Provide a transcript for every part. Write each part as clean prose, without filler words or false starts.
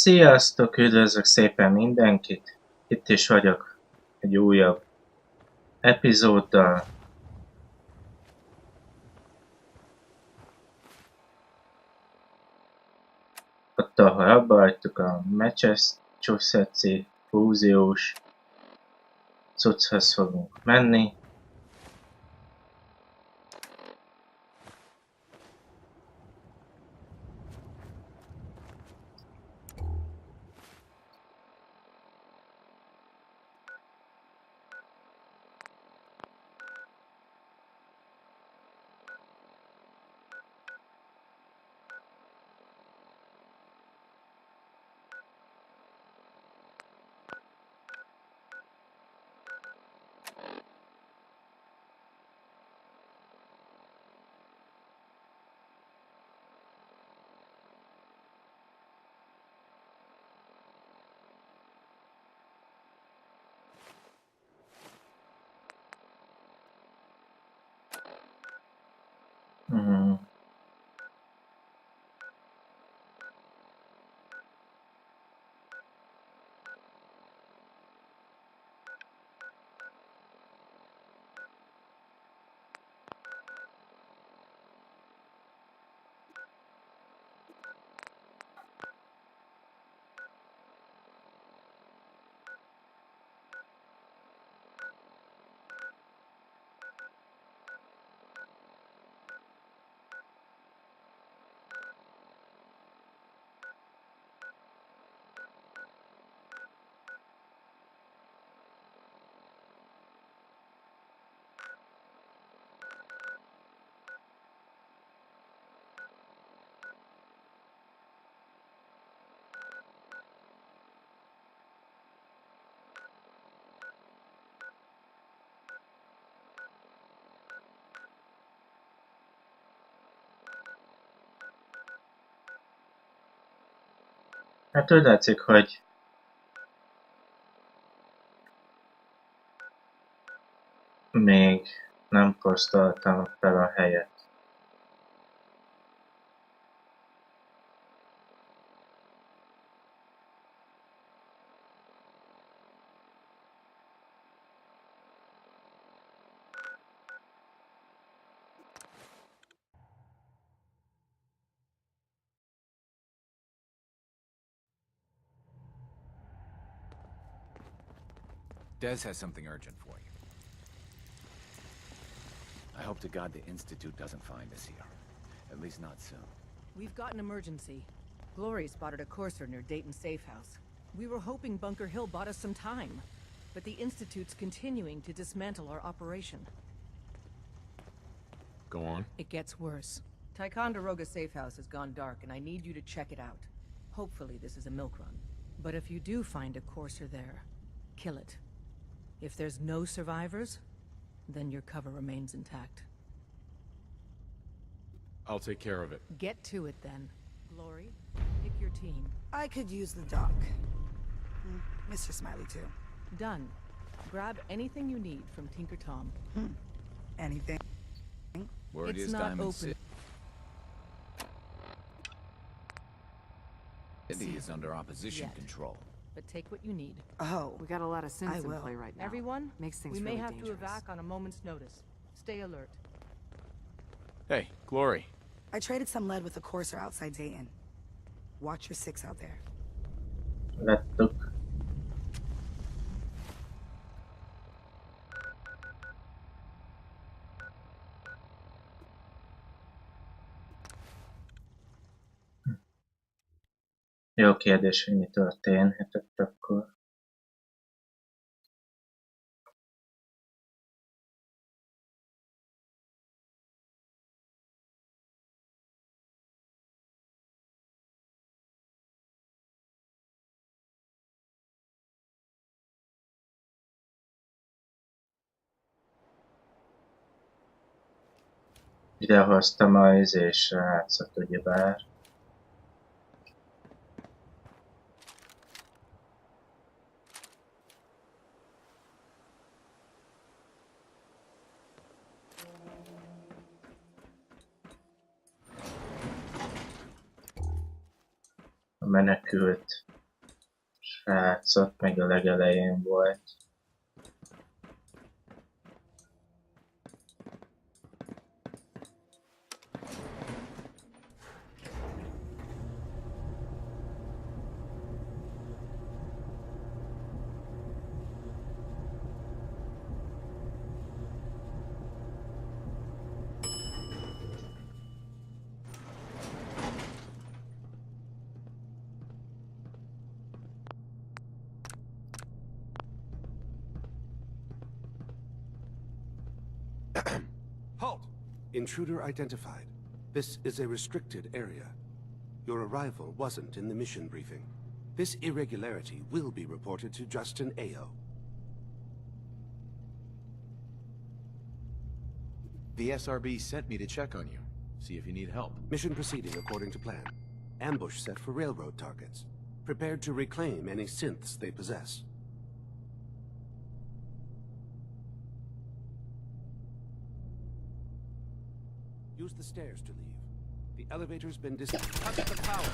Sziasztok, üdvözlök szépen mindenkit! Itt is vagyok egy újabb epizóddal. Ott, ahol abba hagytuk, a Massachusetts-i fúziós cucchoz fogunk menni. Hát úgy látszik, hogy még nem posztoltam fel a helyet. Des has something urgent for you. I hope to God the Institute doesn't find us here. At least not soon. We've got an emergency. Glory spotted a courser near Dayton's safe house. We were hoping Bunker Hill bought us some time, but the Institute's continuing to dismantle our operation. Go on. It gets worse. Ticonderoga's safe house has gone dark, and I need you to check it out. Hopefully this is a milk run. But if you do find a courser there, kill it. If there's no survivors, then your cover remains intact. I'll take care of it. Get to it then. Glory, pick your team. I could use the dock. Mr. Smiley, too. Done. Grab anything you need from Tinker Tom. Anything? Word It's is not Diamond open. City is under opposition Yet. control. But take what you need. Oh, We got a lot of I synths in will. play right now. Everyone, Makes things we may really have dangerous. to evac on a moment's notice. Stay alert. Hey, Glory. I traded some lead with a courser outside Dayton. Watch your six out there. Láttuk. Jó kérdés, hogy mi történhetett akkor. Idehoztam a srácot, ugyebár. A menekült srácot, meg a legelején volt. Halt! Intruder identified. This is a restricted area. Your arrival wasn't in the mission briefing. This irregularity will be reported to Justin AO. The SRB sent me to check on you, see if you need help. Mission proceeding according to plan. Ambush set for railroad targets. Prepared to reclaim any synths they possess. Use the stairs to leave. The elevator's been Touch the power!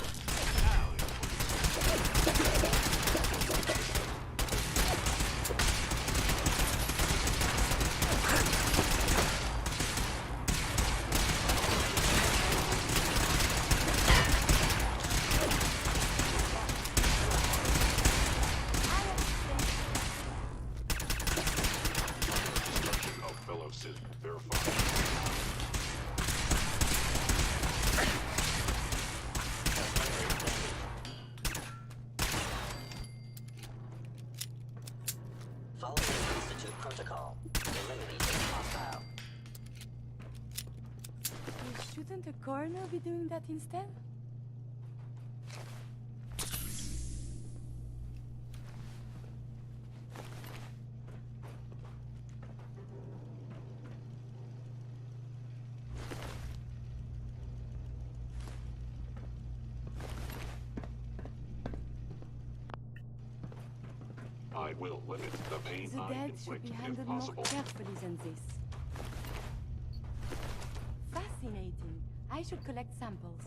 Shouldn't the coroner be doing that instead? I will limit the pain The I dead should inflict be if handled more possible. carefully than this. Fascinating. I should collect samples.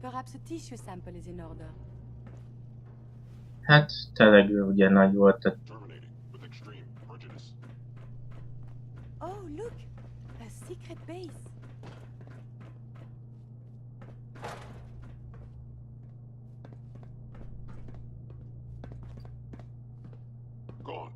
Perhaps a tissue sample is in order. Hát tényleg ugye nagy volt a... Terminating with extreme prejudice. Oh, look! A secret base. Gone.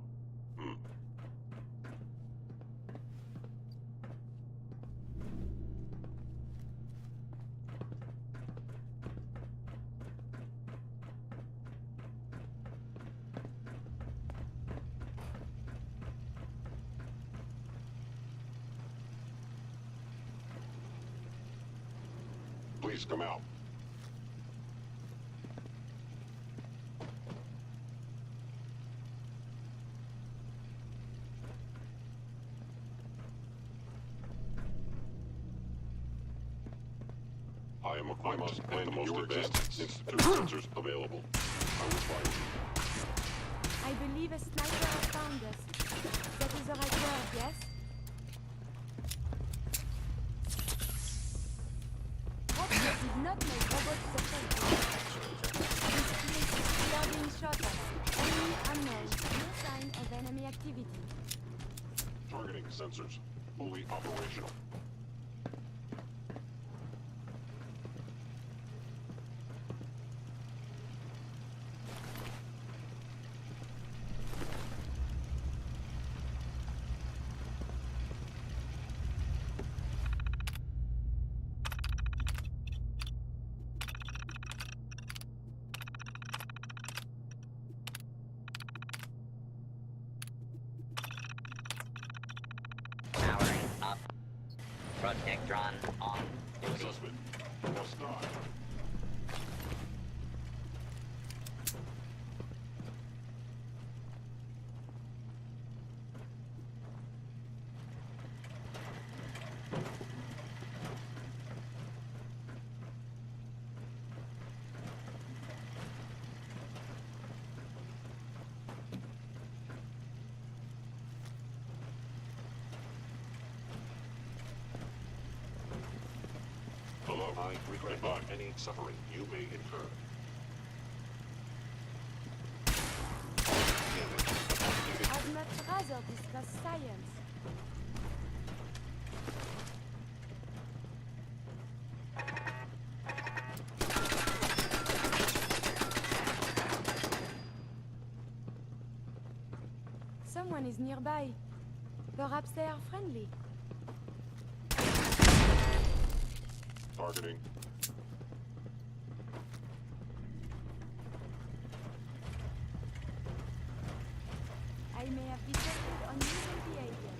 Please come out. I must end the most advanced institute sensors available. I will find you. I believe a sniper has found us. That is the right word, yes? Robots did not make robots successful. This place, we are being shot at. Enemy unknown. No sign of enemy activity. Targeting sensors fully operational. Powering up. Protectron on. Suspect must die. Hello. I regret any suffering you may incur. I'd much rather discuss science. Someone is nearby. Perhaps they are friendly. Targeting. I may have detected unusual behavior.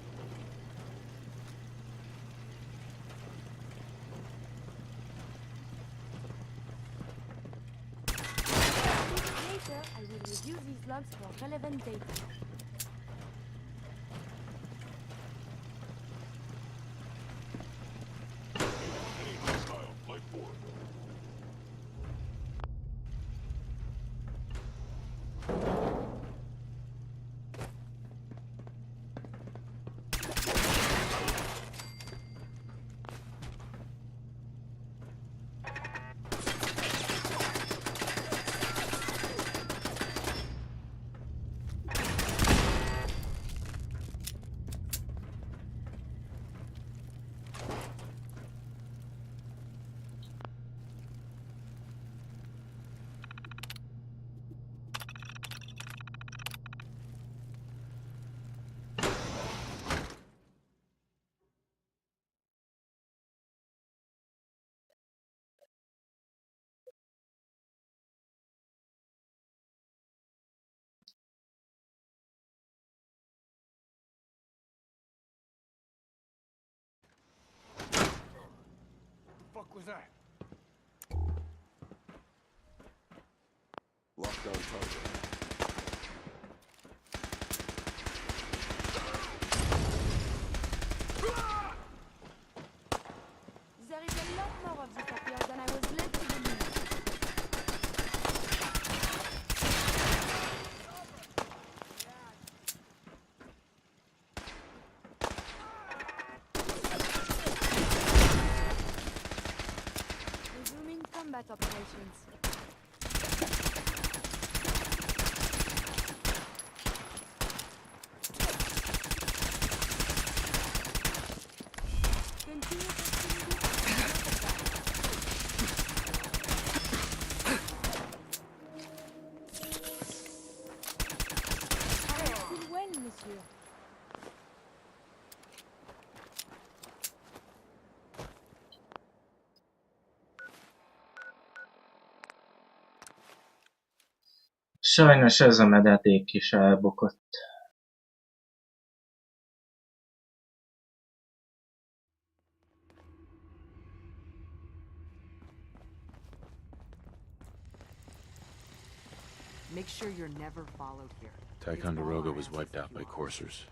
Later, I will review these logs for relevant data. Any hostile life form. Fuck was that? Lockdown target. There is a lot more of this up here than I was led to believe. Resuming combat operations. Continue feel well, monsieur. Sajnos ez a mededék is elbukott. Make sure you're never followed here. Ticonderoga was wiped out by coursers.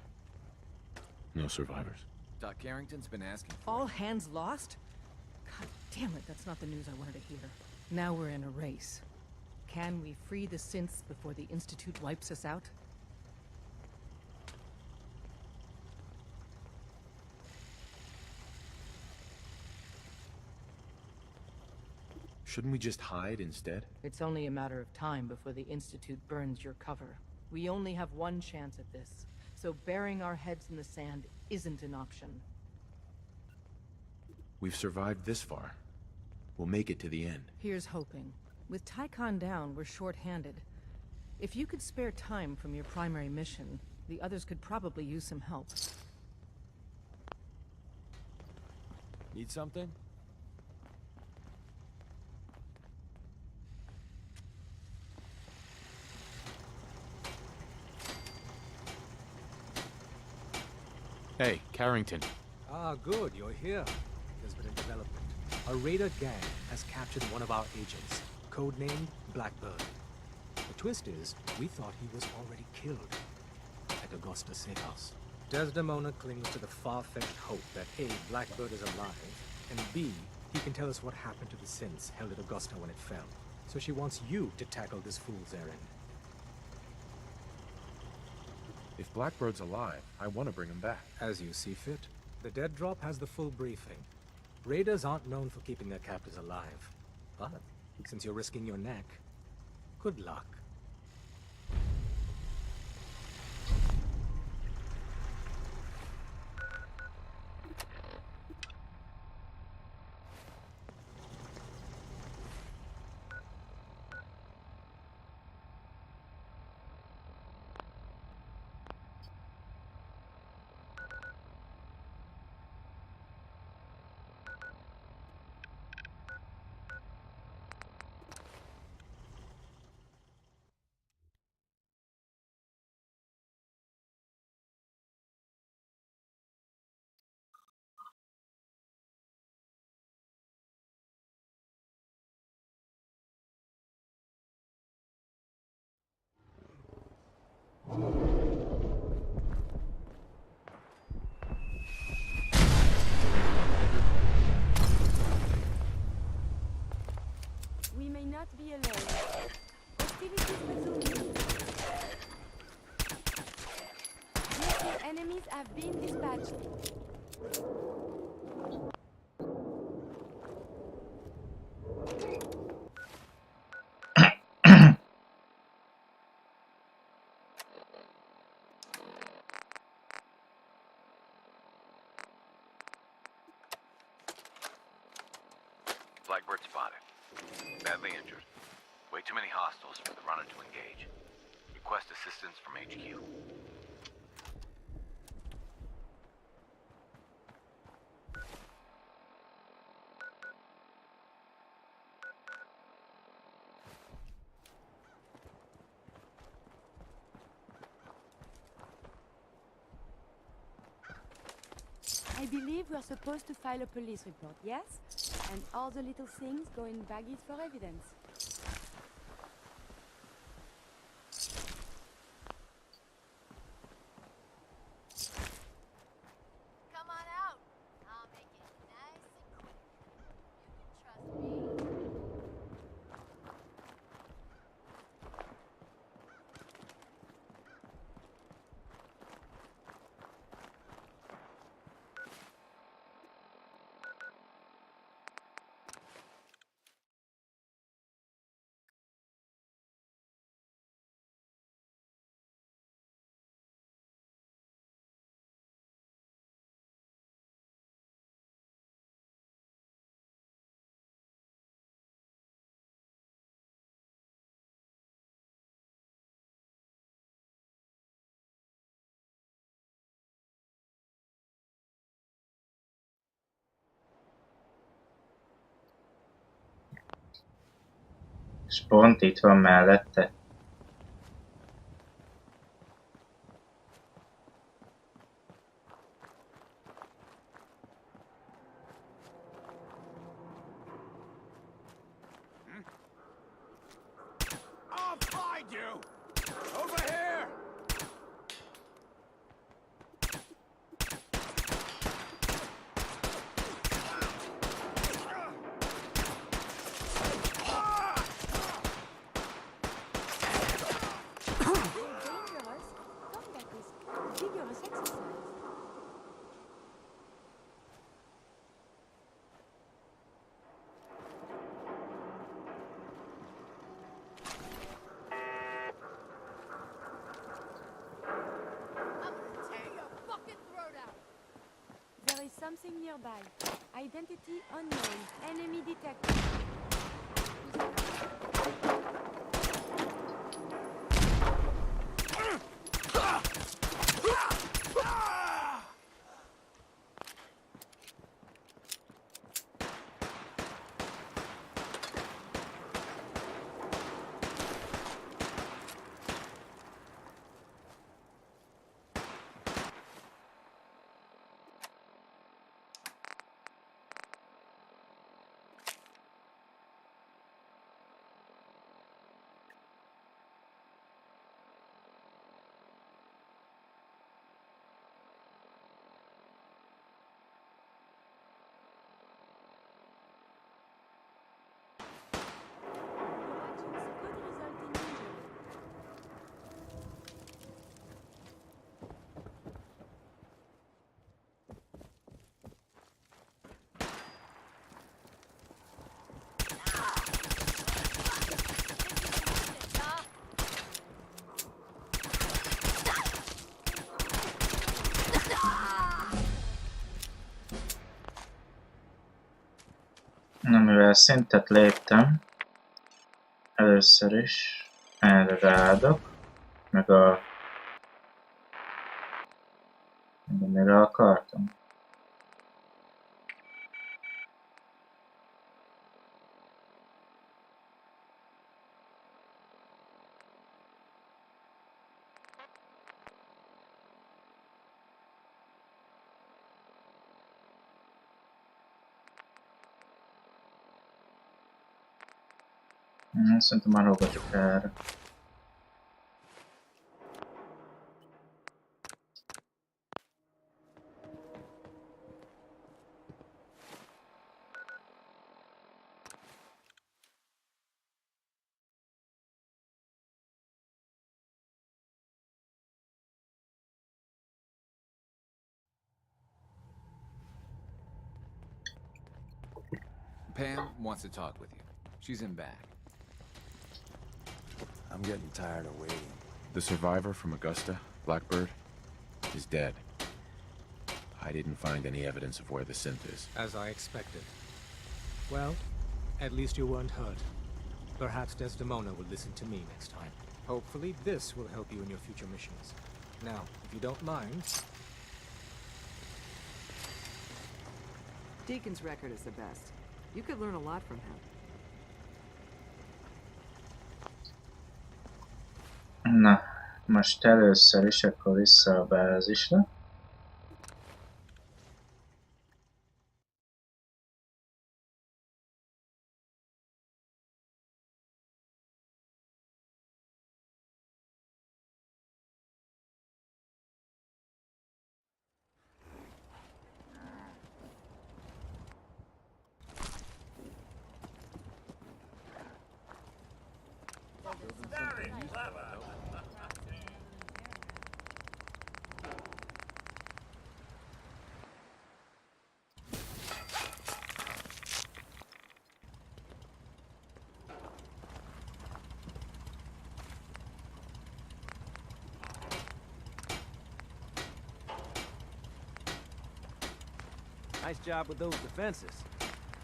No survivors. Doc Carrington's been asking for All hands lost? God damn it, that's not the news I wanted to hear. Now we're in a race. Can we free the synths before the Institute wipes us out? Shouldn't we just hide instead? It's only a matter of time before the Institute burns your cover. We only have one chance at this, so burying our heads in the sand isn't an option. We've survived this far. We'll make it to the end. Here's hoping. With Tycon down, we're short-handed. If you could spare time from your primary mission, the others could probably use some help. Need something? Hey, Carrington. Ah, good, you're here. There's been a development. A raider gang has captured one of our agents, codenamed Blackbird. The twist is, we thought he was already killed at Augusta Safe House. Desdemona clings to the far-fetched hope that A, Blackbird is alive, and B, he can tell us what happened to the synths held at Augusta when it fell. So she wants you to tackle this fool's errand. If Blackbird's alive, I want to bring him back. As you see fit. The dead drop has the full briefing. Raiders aren't known for keeping their captors alive. But since you're risking your neck, good luck. We may not be alone. Hostilities resume. Yes, enemies have been dispatched. Blackbird spotted. Badly injured. Way too many hostiles for the runner to engage. Request assistance from HQ. I believe we're supposed to file a police report, yes? And all the little things go in baggies for evidence. Come on out. I'll make it nice and quick. You can trust me. És pont itt van mellette. I'll find you! Over here! Dangerous? Combat is vigorous exercise. I'm gonna tear your fucking throat out. There is something nearby. Identity unknown. Enemy detected. Na, mivel szintet léptem, először is erre ráadok, meg mire akartam. Szerintem már hallgatok erre. Pam wants to talk with you. She's in back. I'm getting tired of waiting. The survivor from Augusta, Blackbird, is dead. I didn't find any evidence of where the synth is. As I expected. Well, at least you weren't hurt. Perhaps Desdemona will listen to me next time. Hopefully this will help you in your future missions. Now, if you don't mind... Deacon's record is the best. You could learn a lot from him. Na, most először is akkor vissza a bázisra. Nice job with those defenses.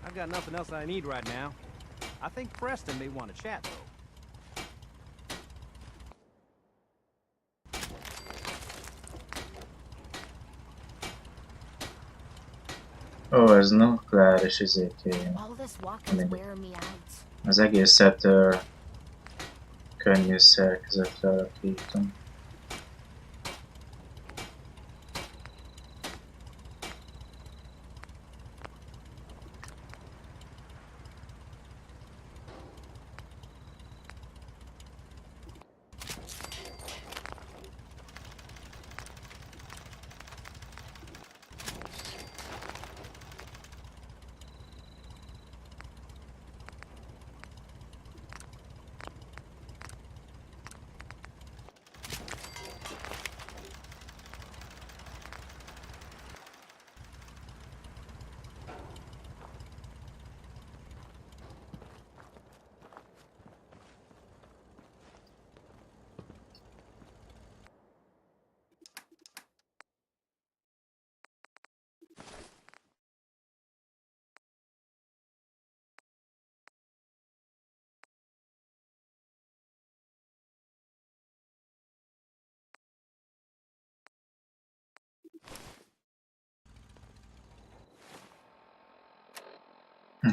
I've got nothing else I need right now. I think Preston may want to chat, though. Ó, ez nukleáris izéké. Az egészet könnyű szerkezetre alakítom.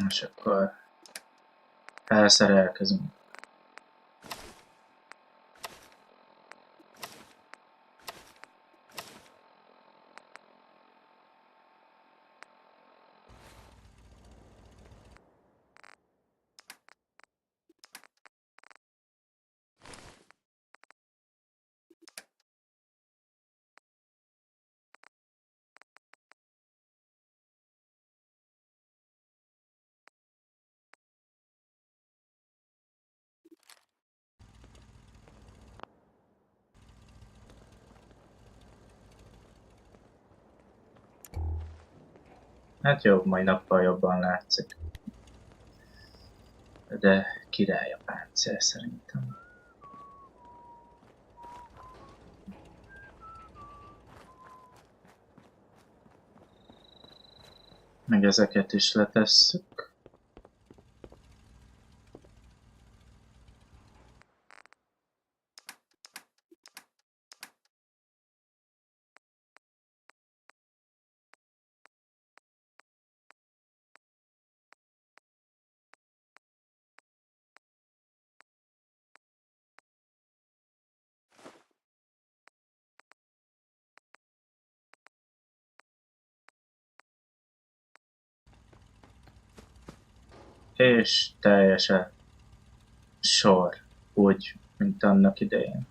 És akkor felszerelkezünk. Hát jobb, majd nappal jobban látszik. De király a páncél szerintem. Meg ezeket is letesszük. és teljes a sor, úgy, mint annak idején.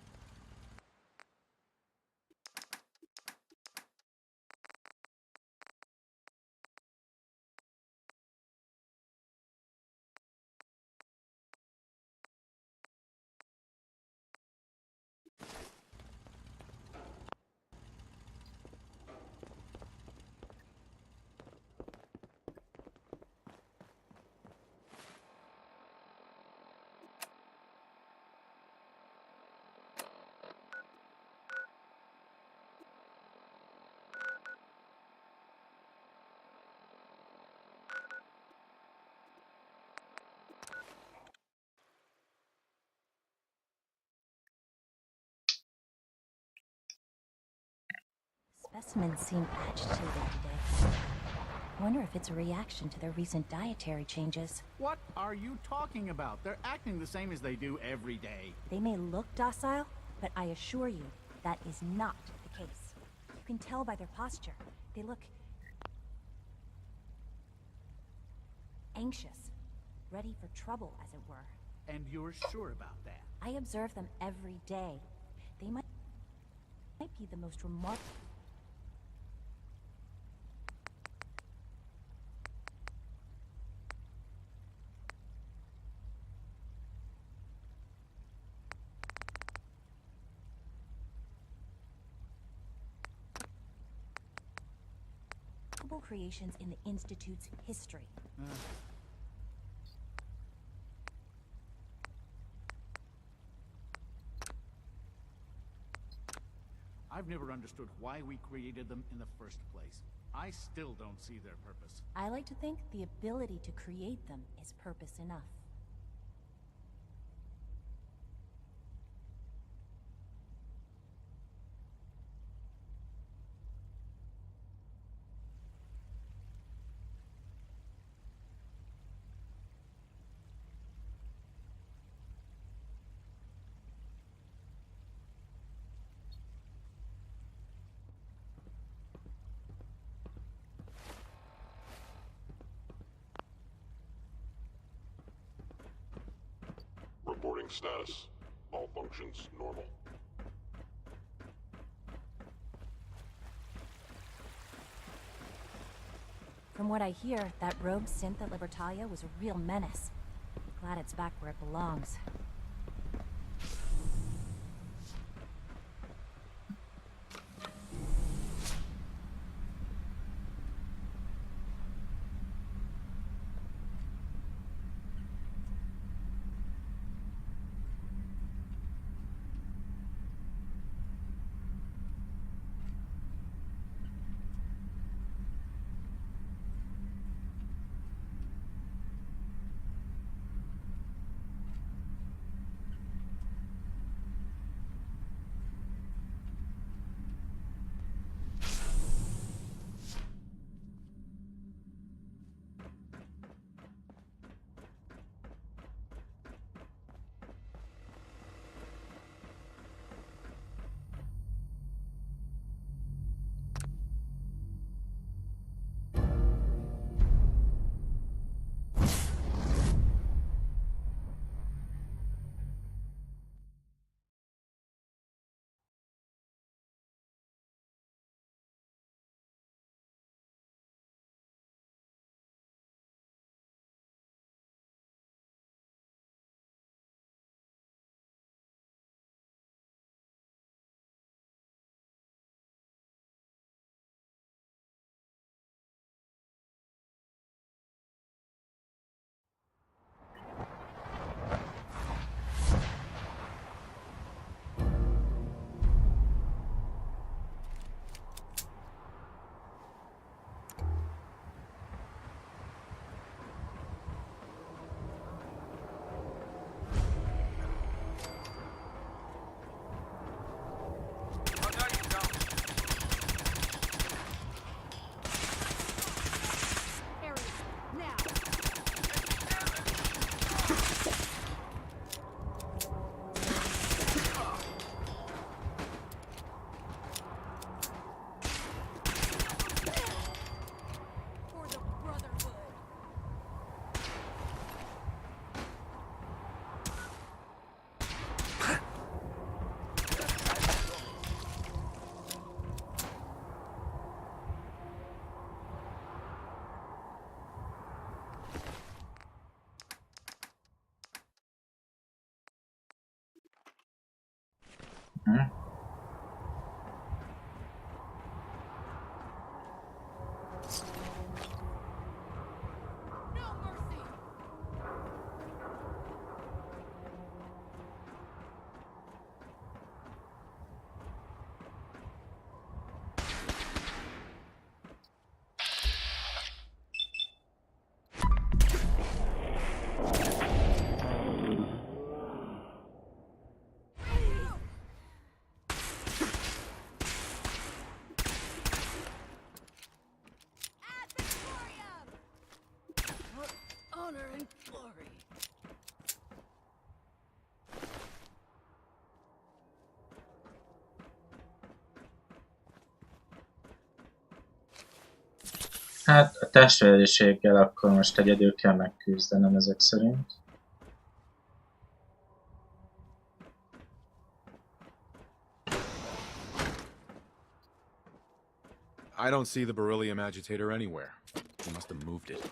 Specimens seem agitated today. Wonder if it's a reaction to their recent dietary changes. What are you talking about? They're acting the same as they do every day. They may look docile, but I assure you, that is not the case. You can tell by their posture. They look anxious, ready for trouble, as it were. And you're sure about that? I observe them every day. They might be the most remarkable. Creations in the Institute's history. I've never understood why we created them in the first place. I still don't see their purpose. I like to think the ability to create them is purpose enough. Reporting status. All functions normal. From what I hear, that rogue Synth at Libertalia was a real menace. Glad it's back where it belongs. Honor and glory. Hát a testvériséggel akkor most egyedül kell megküzdenem ezek szerint. I don't see the beryllium agitator anywhere. He must have moved it.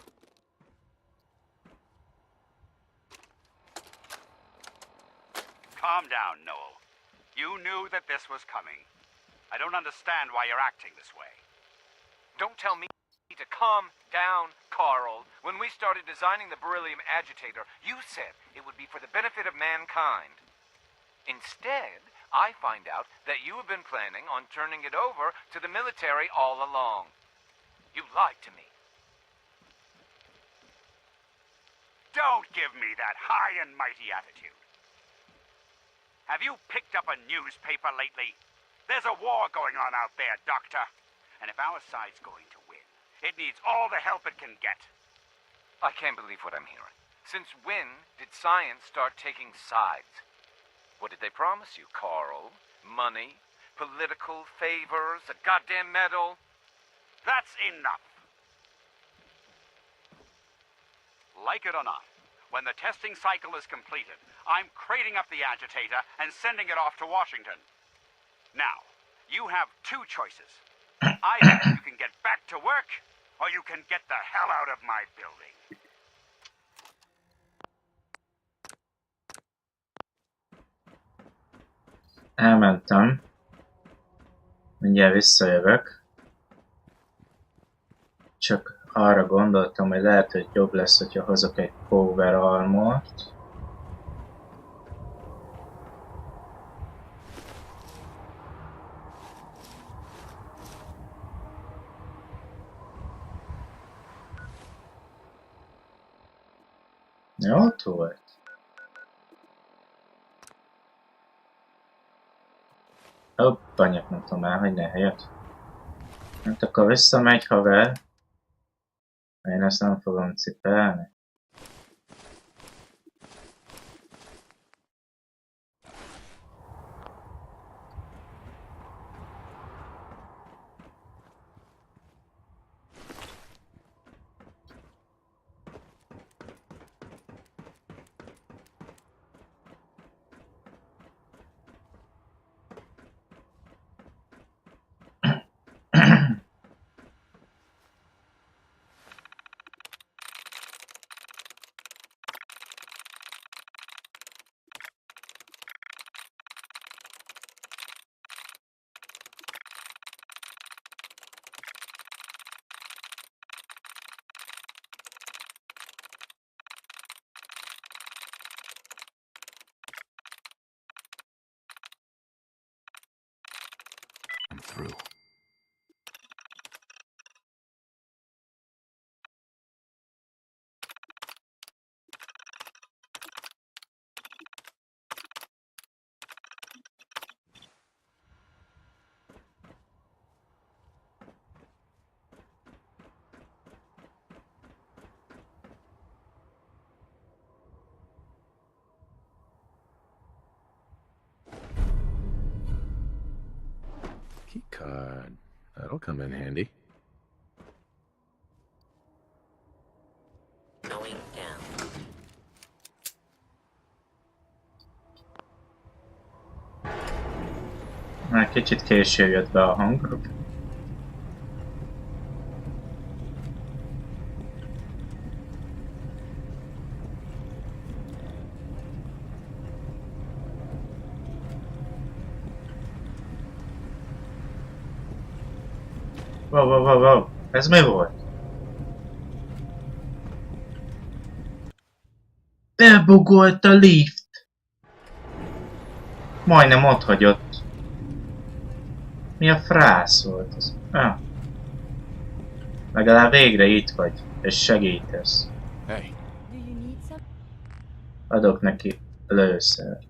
Calm down, Noel. You knew that this was coming. I don't understand why you're acting this way. Don't tell me to calm down, Carl. When we started designing the beryllium agitator, you said it would be for the benefit of mankind. Instead, I find out that you have been planning on turning it over to the military all along. You lied to me. Don't give me that high and mighty attitude. Have you picked up a newspaper lately? There's a war going on out there, Doctor. And if our side's going to win, it needs all the help it can get. I can't believe what I'm hearing. Since when did science start taking sides? What did they promise you, Carl? Money? Political favors? A goddamn medal? That's enough. Like it or not, when the testing cycle is completed, I'm crating up the agitator and sending it off to Washington. Now, you have two choices. Either you can get back to work, or you can get the hell out of my building. Elmentem. Mindjárt visszajövök. Csak arra gondoltam, hogy lehet, hogy jobb lesz, hogyha hozok egy power armort. Jó, ott volt. Hopp, anyag, nem tudom elhagyni a helyet. Hát akkor visszamegy, haver. Én ezt nem fogom cipelni. I'm through. Key card. That'll come in handy. Going down. Már kicsit később jött be a hang. Wow. Ez mi volt? Bebugolt a lift! Majdnem ott hagyott. Mi a frász volt ez? Ah. Legalább végre itt vagy, és segítesz. Hey. Do you need some? Adok neki lőszert.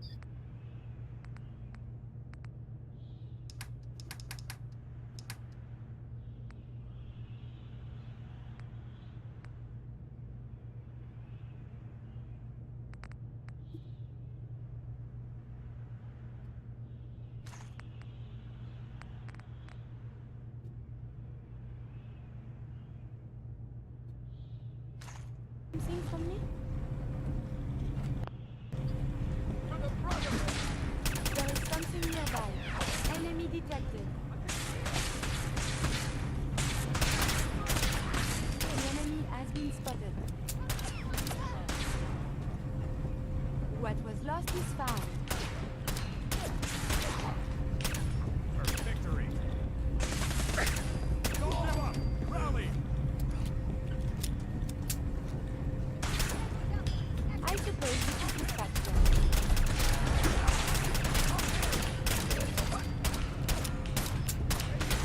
Something from me? There is something nearby. Enemy detected. The enemy has been spotted. What was lost is found. Victory. Rally. I suppose we should dispatch them.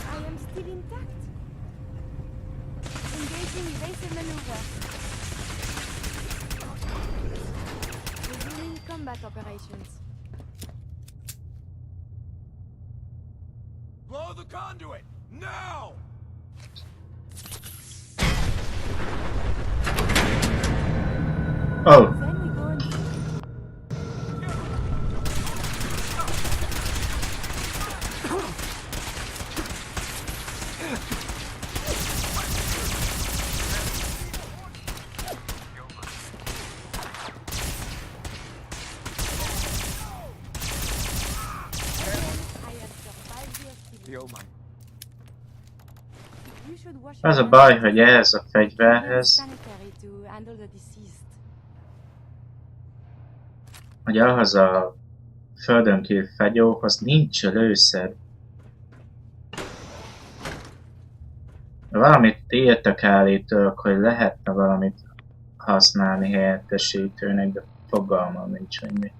I am still intact. Engaging evasive maneuver. Resuming combat operations. Blow the conduit! Now! Oh. Then we go and I have survived the hostility. Yo, man. You should wash Az a your baj, hands. hogy ehhez a Very fegyverhez, sanitary to handle the deceased. hogy ahhoz a földön kívül fegyóhoz nincs lőszer. Valamit írtak állítólag, hogy lehetne valamit használni helyettesítőnek, de fogalmam nincs, hogy mi.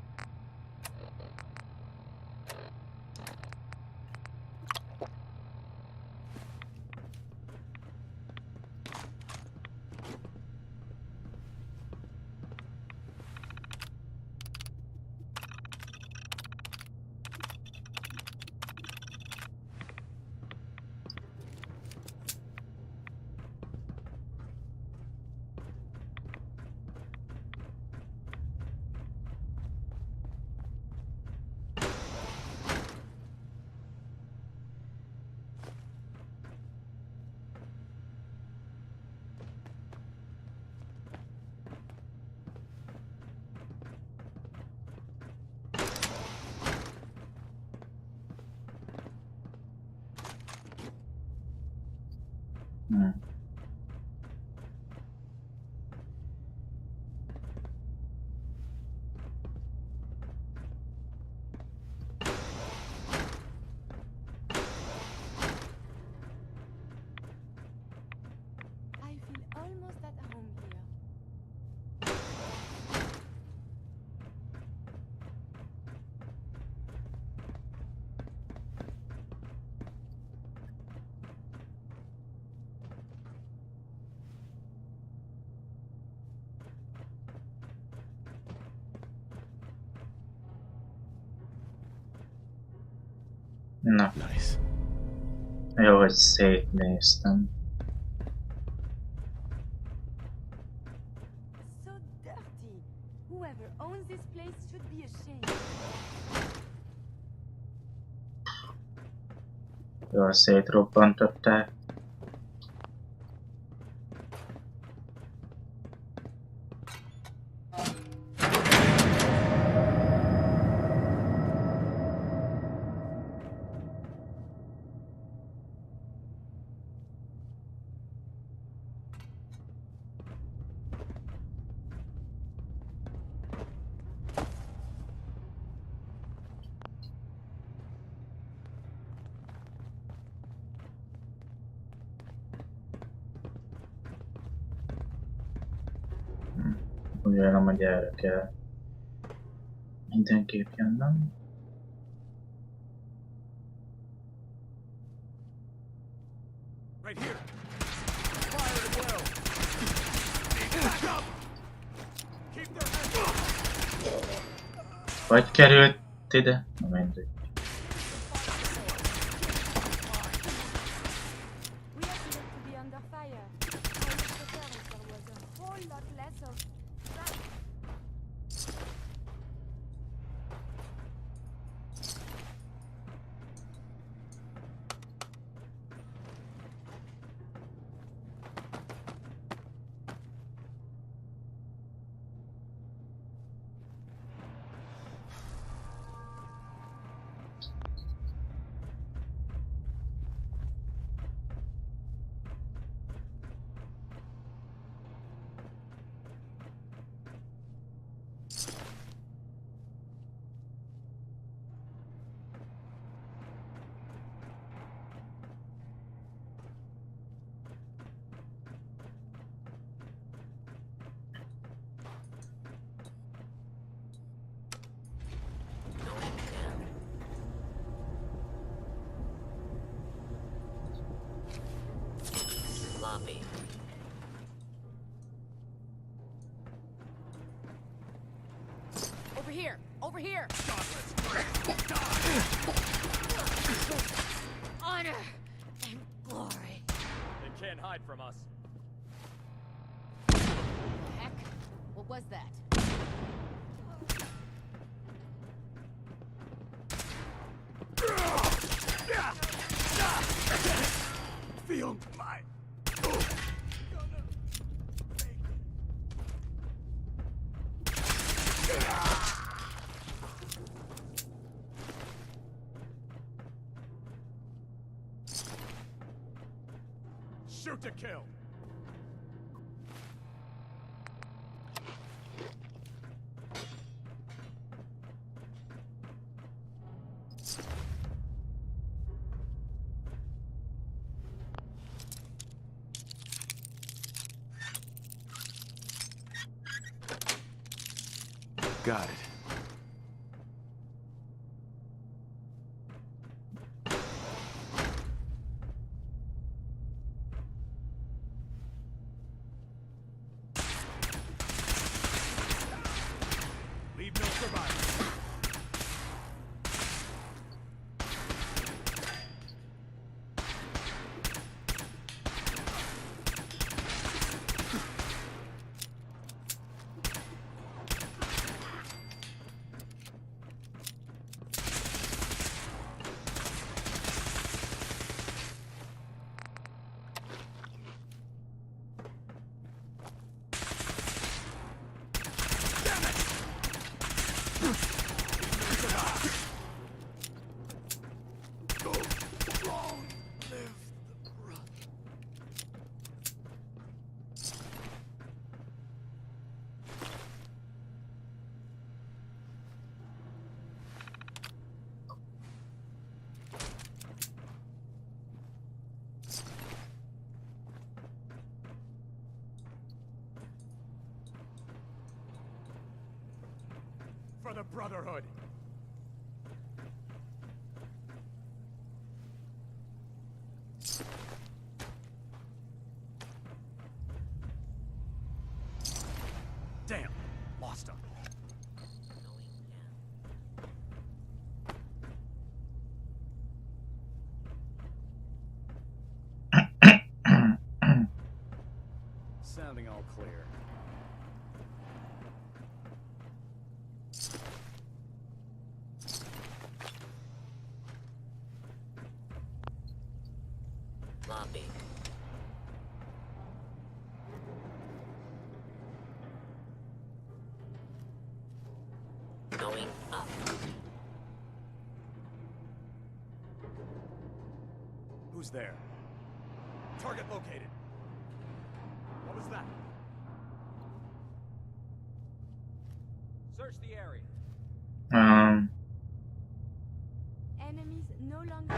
I feel almost at home here. Na, Nice. jó, hogy szétnéztem. So dirty. Whoever owns this place should be ashamed. Jól szétrobbantották. Úgy vélem, hogy erre kell mindenképp jönnöm. Right here. Fire it well. Back up. Keep their heads up. Vagy került ide? Na mindegy. We have yet to be under fire. I would prefer if there was a whole lot less of that. Lobby. Over here! Over here! Honor and glory. They can't hide from us. Heck? What was that? Feel my... Shoot to kill. Got it. Leave no survivors. For the Brotherhood. Damn, lost him. Sounding all clear. Lobby. Going up. Who's there? Target located. What was that? Search the area. Enemies no longer.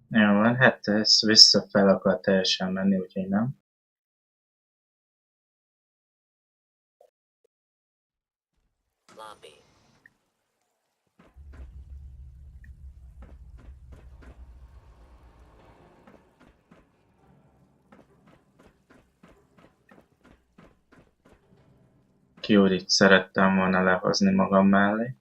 Jó van, hát ez vissza fel akar teljesen menni, úgyhogy nem. Lobby. Curie-t szerettem volna lehozni magam mellé.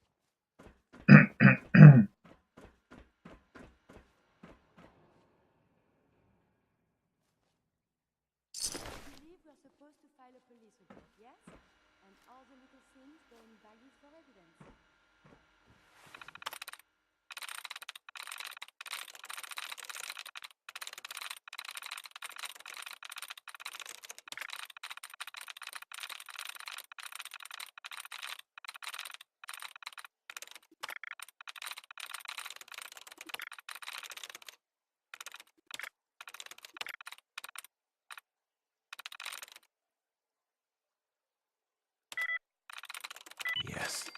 Yes.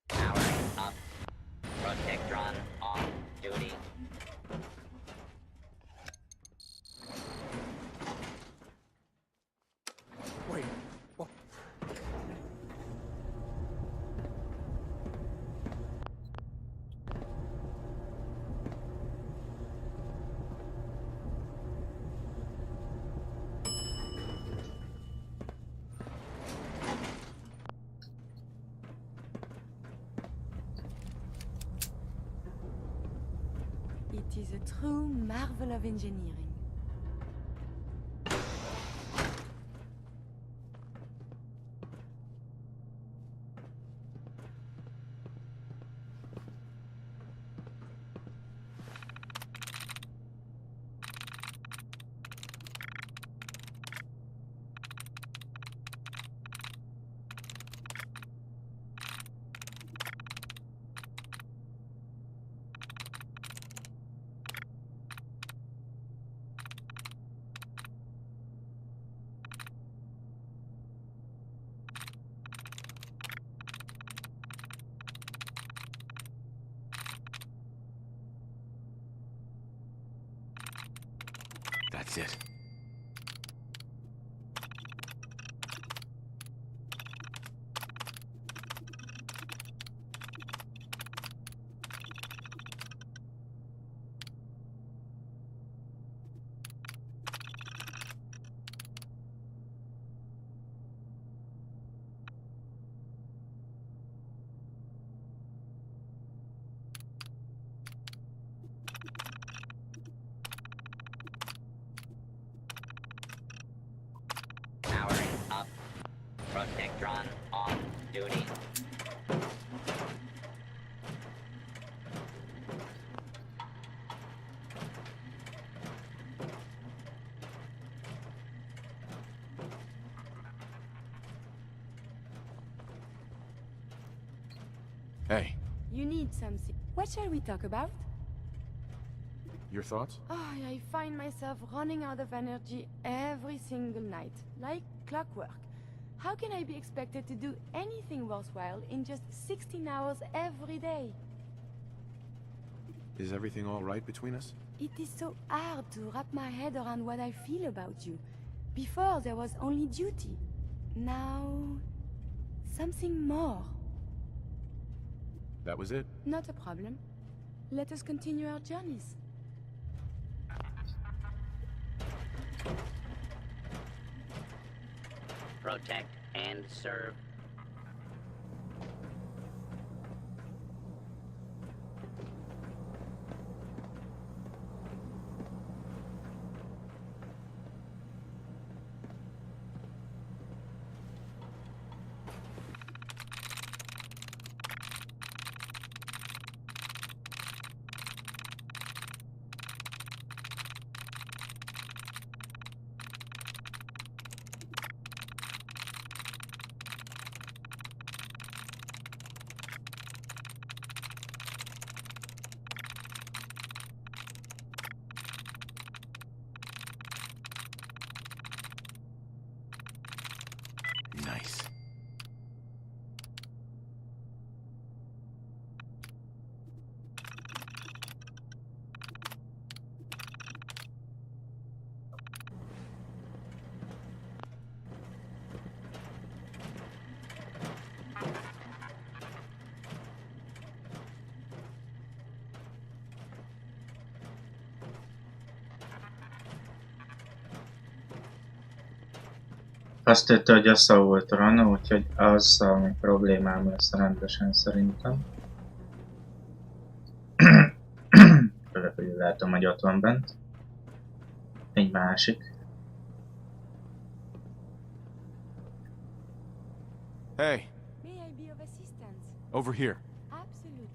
Powering up. Protectron on duty. Wait, what? It is a true marvel of engineering. That's it. Powering up. Protectron on duty. Hey, You need something. What shall we talk about? your thoughts? Oh, I find myself running out of energy every single night, like clockwork. How can I be expected to do anything worthwhile in just 16 hours every day? Is everything all right between us? It is so hard to wrap my head around what I feel about you. Before there was only duty. Now... something more. That was it? Not a problem. Let us continue our journeys. Protect and serve. Azt írta, hogy a Sabaton, úgyhogy az a problémám lesz rendesen szerintem. Főleg, hogy látom, hogy ott van bent. Egy másik. Hey, May I be of assistance? over here. Absolutely.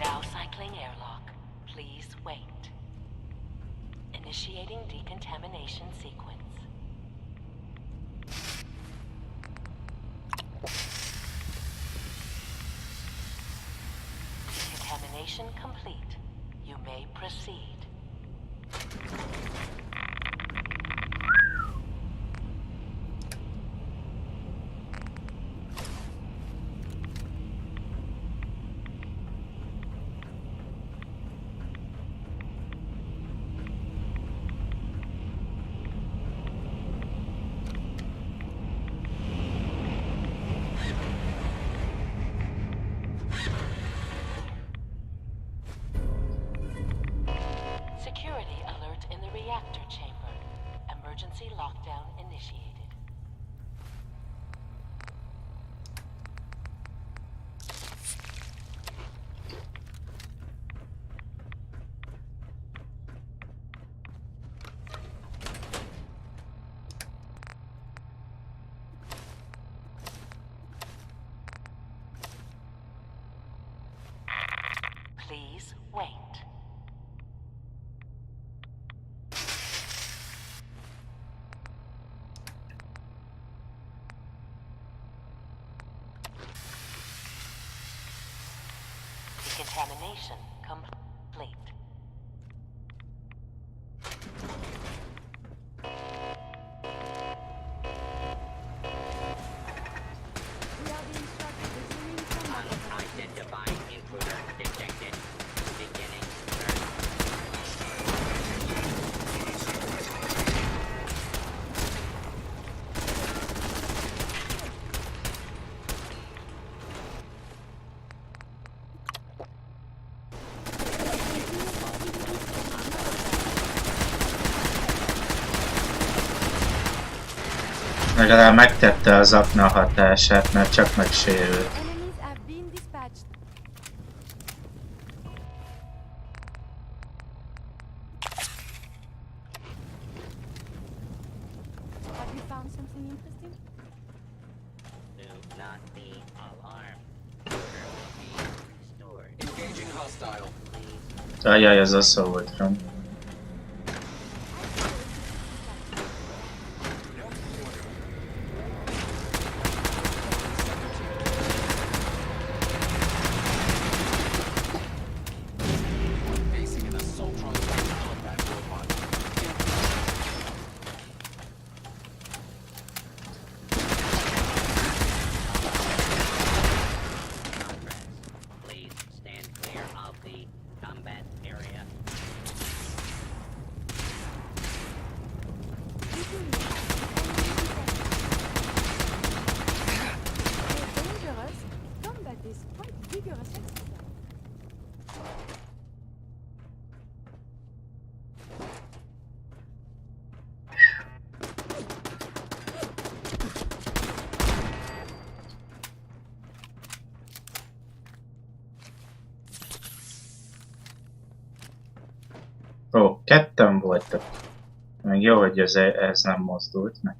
Now cycling airlock. Please wait. Initiating decontamination sequence. Decontamination complete. You may proceed. Security alert in the reactor chamber. Emergency lockdown initiated. Please wait. Decontamination complete. Unidentified intruder detected. Beginning search. Legalább megtette az akna hatását, mert csak megsérült. Enemies have been dispatched. Have you found something interesting? Do not be alarmed. Order will be restored. Engaging hostile. Ajaj, az a Sabaton. Facing an assaultron combat robot. Please stand clear of the combat area. Ó, ketten voltak. Meg jó, hogy ez nem mozdult meg.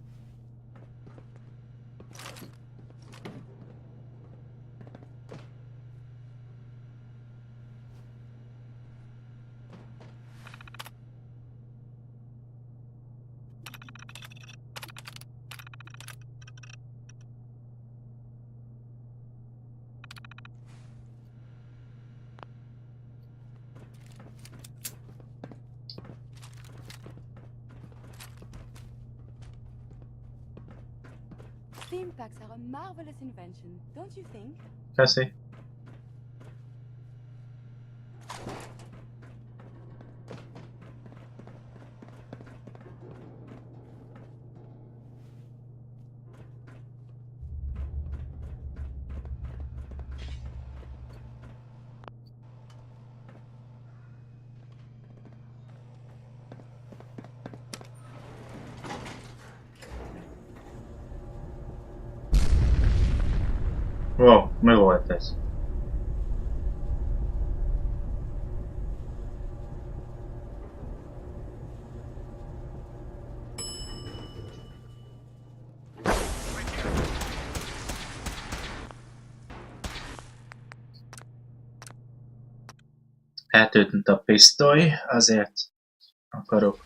Theme packs are a marvelous invention, don't you think? Köszi. Wow, mi volt ez? Eltűnt a pisztoly, azért akarok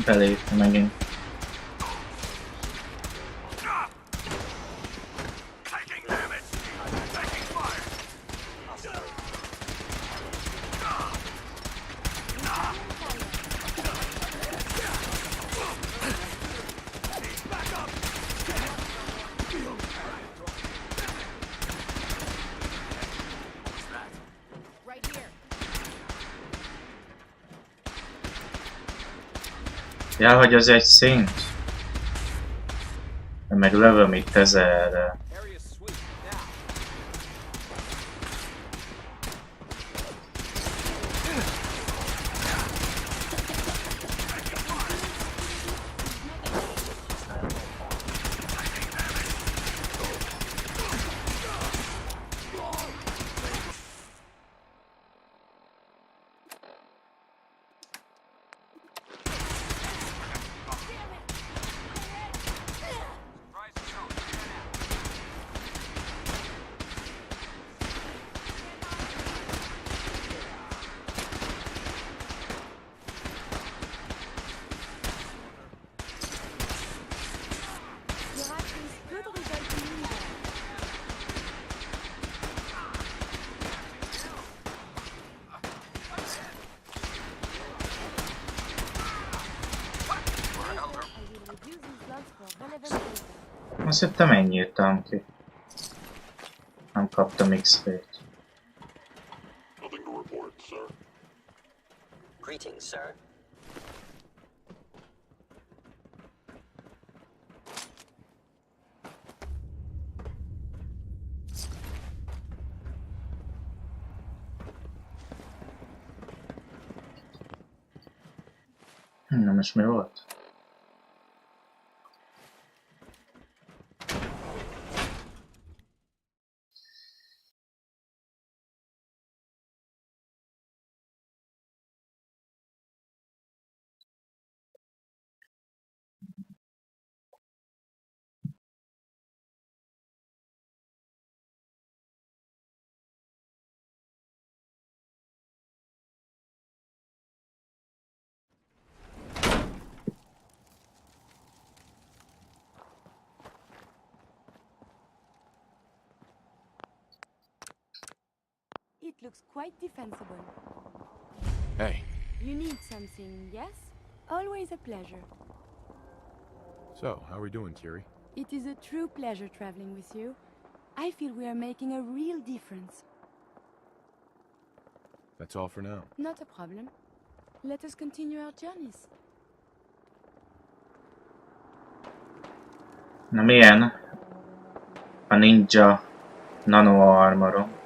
belépni megint. Ja, hogy az egy szint. Meg lövöm itt 1000-re. Azt hittem ennyi írtam ki. Nem kaptam XP-t. Nothing to report, sir. Greetings, sir. Na most mi volt? It looks quite defensible. Hey. You need something, yes? Always a pleasure. So, how are we doing, Kiri? It is a true pleasure traveling with you. I feel we are making a real difference. That's all for now. Not a problem. Let us continue our journeys. Na milyen? A ninja nano armorom.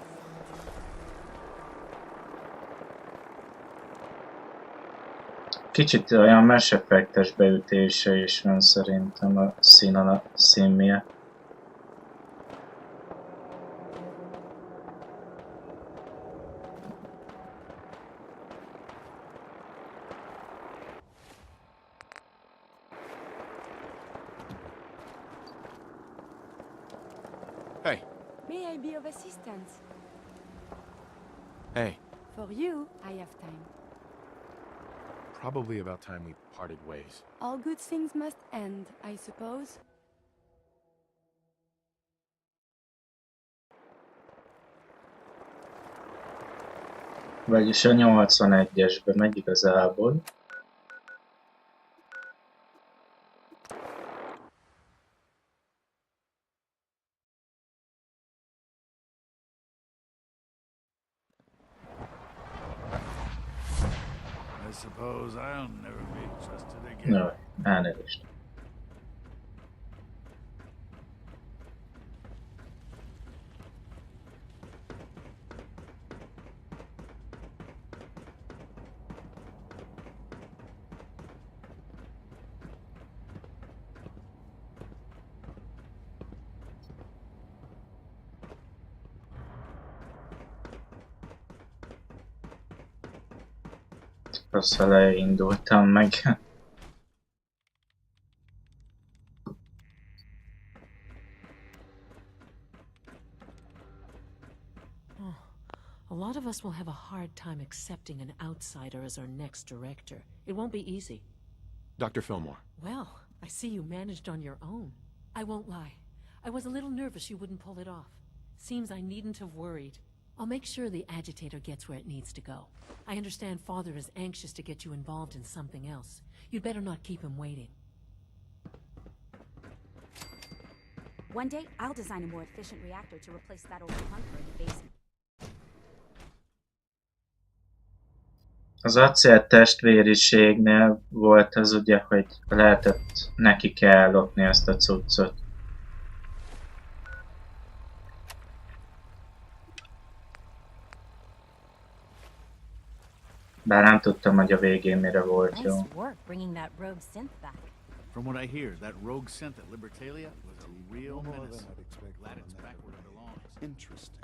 Kicsit olyan meseffektes beütése is van szerintem a szín miatt. Hey. May I be of assistance? Hey. For you, I have time. Probably about time we parted ways. All good things must end, I suppose. Vagyis a 81-esbe megy igazából. I suppose I'll never be trusted again. No, elnézést. Rossz helyen indultam meg. A lot of us will have a hard time accepting an outsider as our next director. It won't be easy. Dr. Fillmore. Well, I see you managed on your own. I won't lie. I was a little nervous you wouldn't pull it off. Seems I needn't have worried. I'll make sure the agitator gets where it needs to go. I understand Father is anxious to get you involved in something else. You'd better not keep him waiting. One day, I'll design a more efficient reactor to replace that old bunker in the basement. Az acél testvériségnél volt az ugye, hogy lehetett neki kell lopni ezt a cuccot. Bár nem tudtam, hogy a végén mire volt jó. Nice work bringing that rogue synth back. From what I hear, that rogue synth at Libertalia was a real menace. Glad it's back where it belongs. Interesting.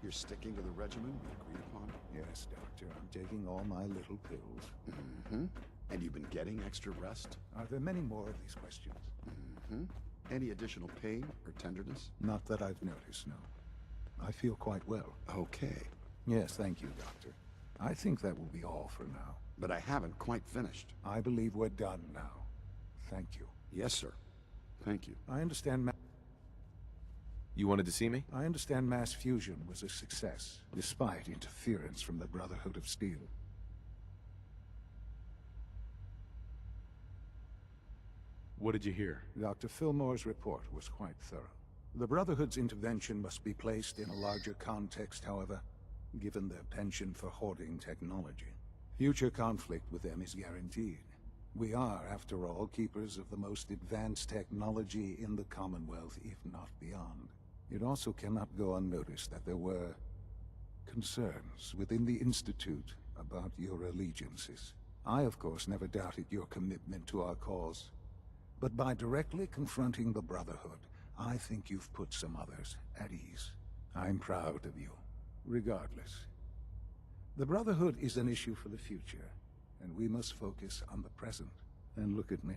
You're sticking to the regimen we agreed upon? Yes, Doctor. I'm taking all my little pills. Mm-hmm. And you've been getting extra rest? Are there many more of these questions? Mm-hmm. Any additional pain or tenderness? Not that I've noticed, no. I feel quite well. Okay. Yes, thank you, Doctor. I think that will be all for now. But I haven't quite finished. I believe we're done now. Thank you. Yes, sir. Thank you. I understand You wanted to see me? I understand mass fusion was a success, despite interference from the Brotherhood of Steel. What did you hear? Dr. Fillmore's report was quite thorough. The Brotherhood's intervention must be placed in a larger context, however, given their penchant for hoarding technology. Future conflict with them is guaranteed. We are, after all, keepers of the most advanced technology in the Commonwealth, if not beyond. It also cannot go unnoticed that there were concerns within the Institute about your allegiances. I, of course, never doubted your commitment to our cause. But by directly confronting the Brotherhood, I think you've put some others at ease. I'm proud of you, regardless. The Brotherhood is an issue for the future, and we must focus on the present. And look at me,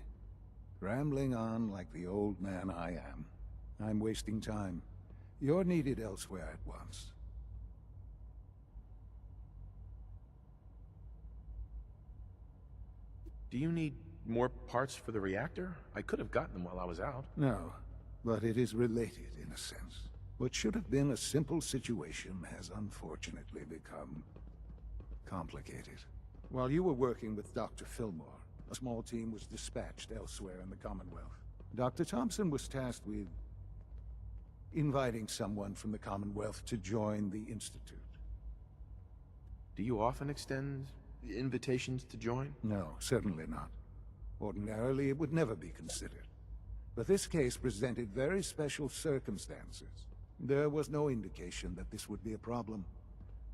rambling on like the old man I am. I'm wasting time. You're needed elsewhere at once. Do you need more parts for the reactor? I could have gotten them while I was out. No, but it is related in a sense. What should have been a simple situation has unfortunately become complicated. While you were working with Dr. Fillmore, a small team was dispatched elsewhere in the Commonwealth. Dr. Thompson was tasked with inviting someone from the Commonwealth to join the Institute. Do you often extend invitations to join? No, certainly not. Ordinarily, it would never be considered. But this case presented very special circumstances. There was no indication that this would be a problem.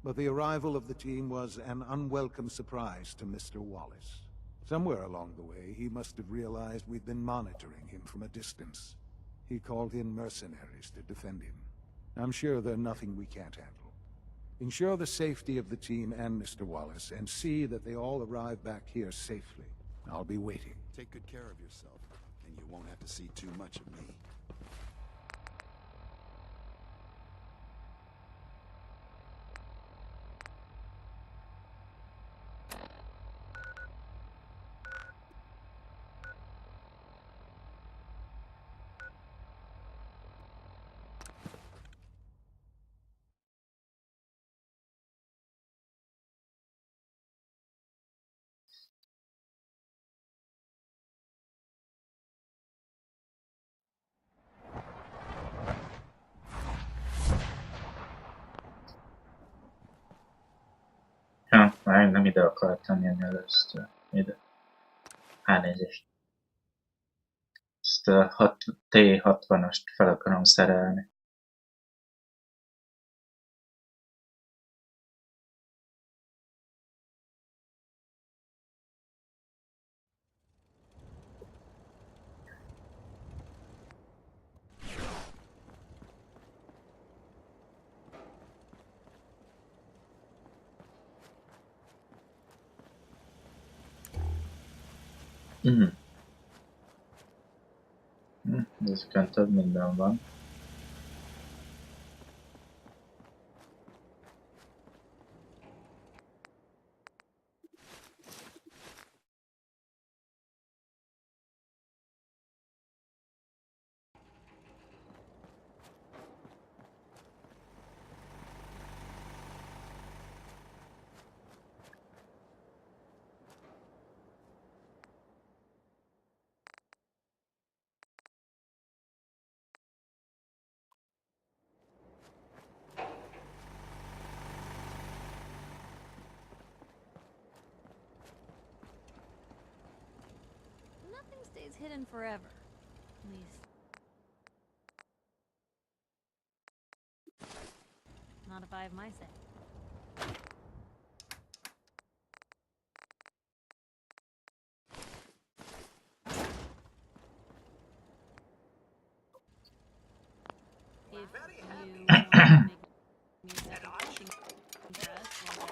But the arrival of the team was an unwelcome surprise to Mr. Wallace. Somewhere along the way, he must have realized we'd been monitoring him from a distance. He called in mercenaries to defend him. I'm sure they're nothing we can't handle. Ensure the safety of the team and Mr. Wallace, and see that they all arrive back here safely. I'll be waiting. Take good care of yourself, and you won't have to see too much of me. Meg nem ide akartam jönni először. Ide. Elnézést. Ezt a T60-ast fel akarom szerelni. Ezeken több minden van. Nothing stays hidden forever. At least. Not if I have my say. If you want to make me second dress, well,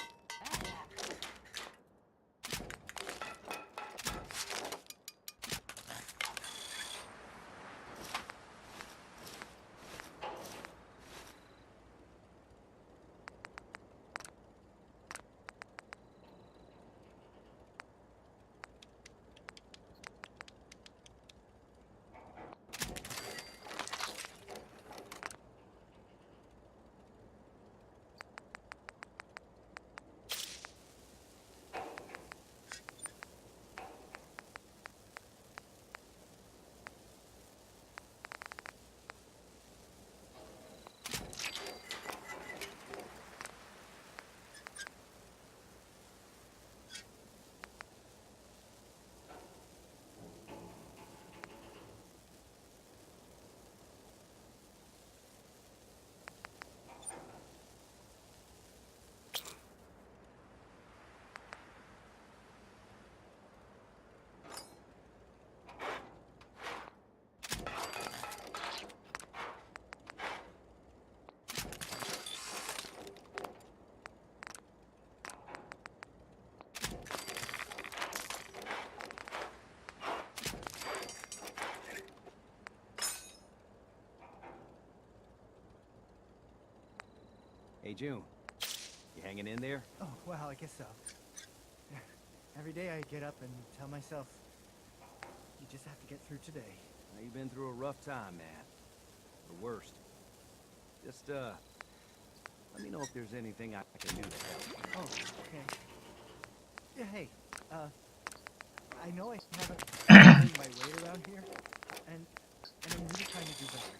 Hey, June. You hanging in there? Oh, well, I guess so. Every day I get up and tell myself, you just have to get through today. Now, you've been through a rough time, man. The worst. Just, let me know if there's anything I can do to help. Oh, okay. Yeah, hey, I know I haven't made my weight around here, and I'm really trying to do better.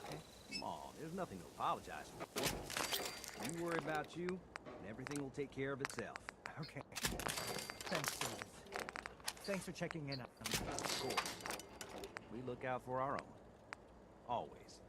Okay? Come on, there's nothing to apologize for. You worry about you, and everything will take care of itself. Okay. Thanks, Jules. Thanks for checking in on me. Of course. We look out for our own. Always.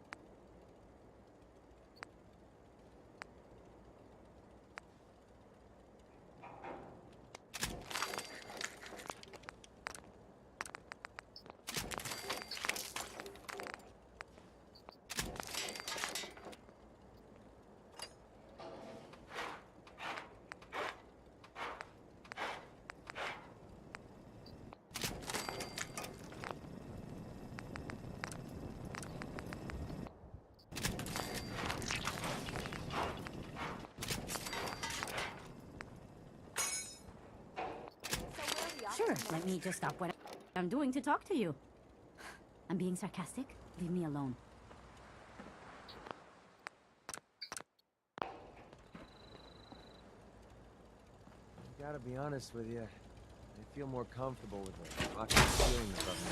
Sure, let me just stop what I'm doing to talk to you. I'm being sarcastic. Leave me alone. I gotta be honest with you. I feel more comfortable with the rocky ceiling above me.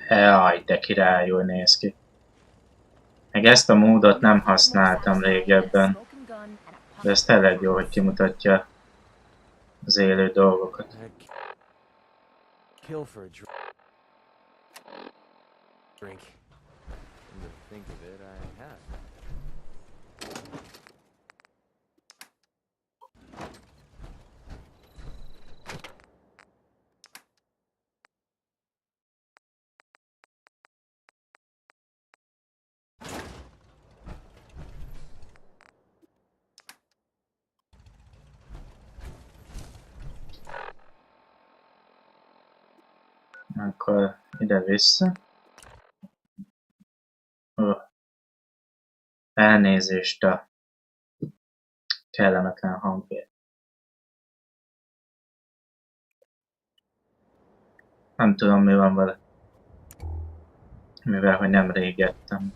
Jaj, de királyul néz ki. Meg ezt a módot nem használtam régebben. De ez tényleg jó, hogy kimutatja az élő dolgokat. Kill for a drink. Come to think of it, I have. Akkor ide-vissza. Elnézést a kellemetlen hangért. Nem tudom, mi van vele. Mivel, hogy nem rég ettem.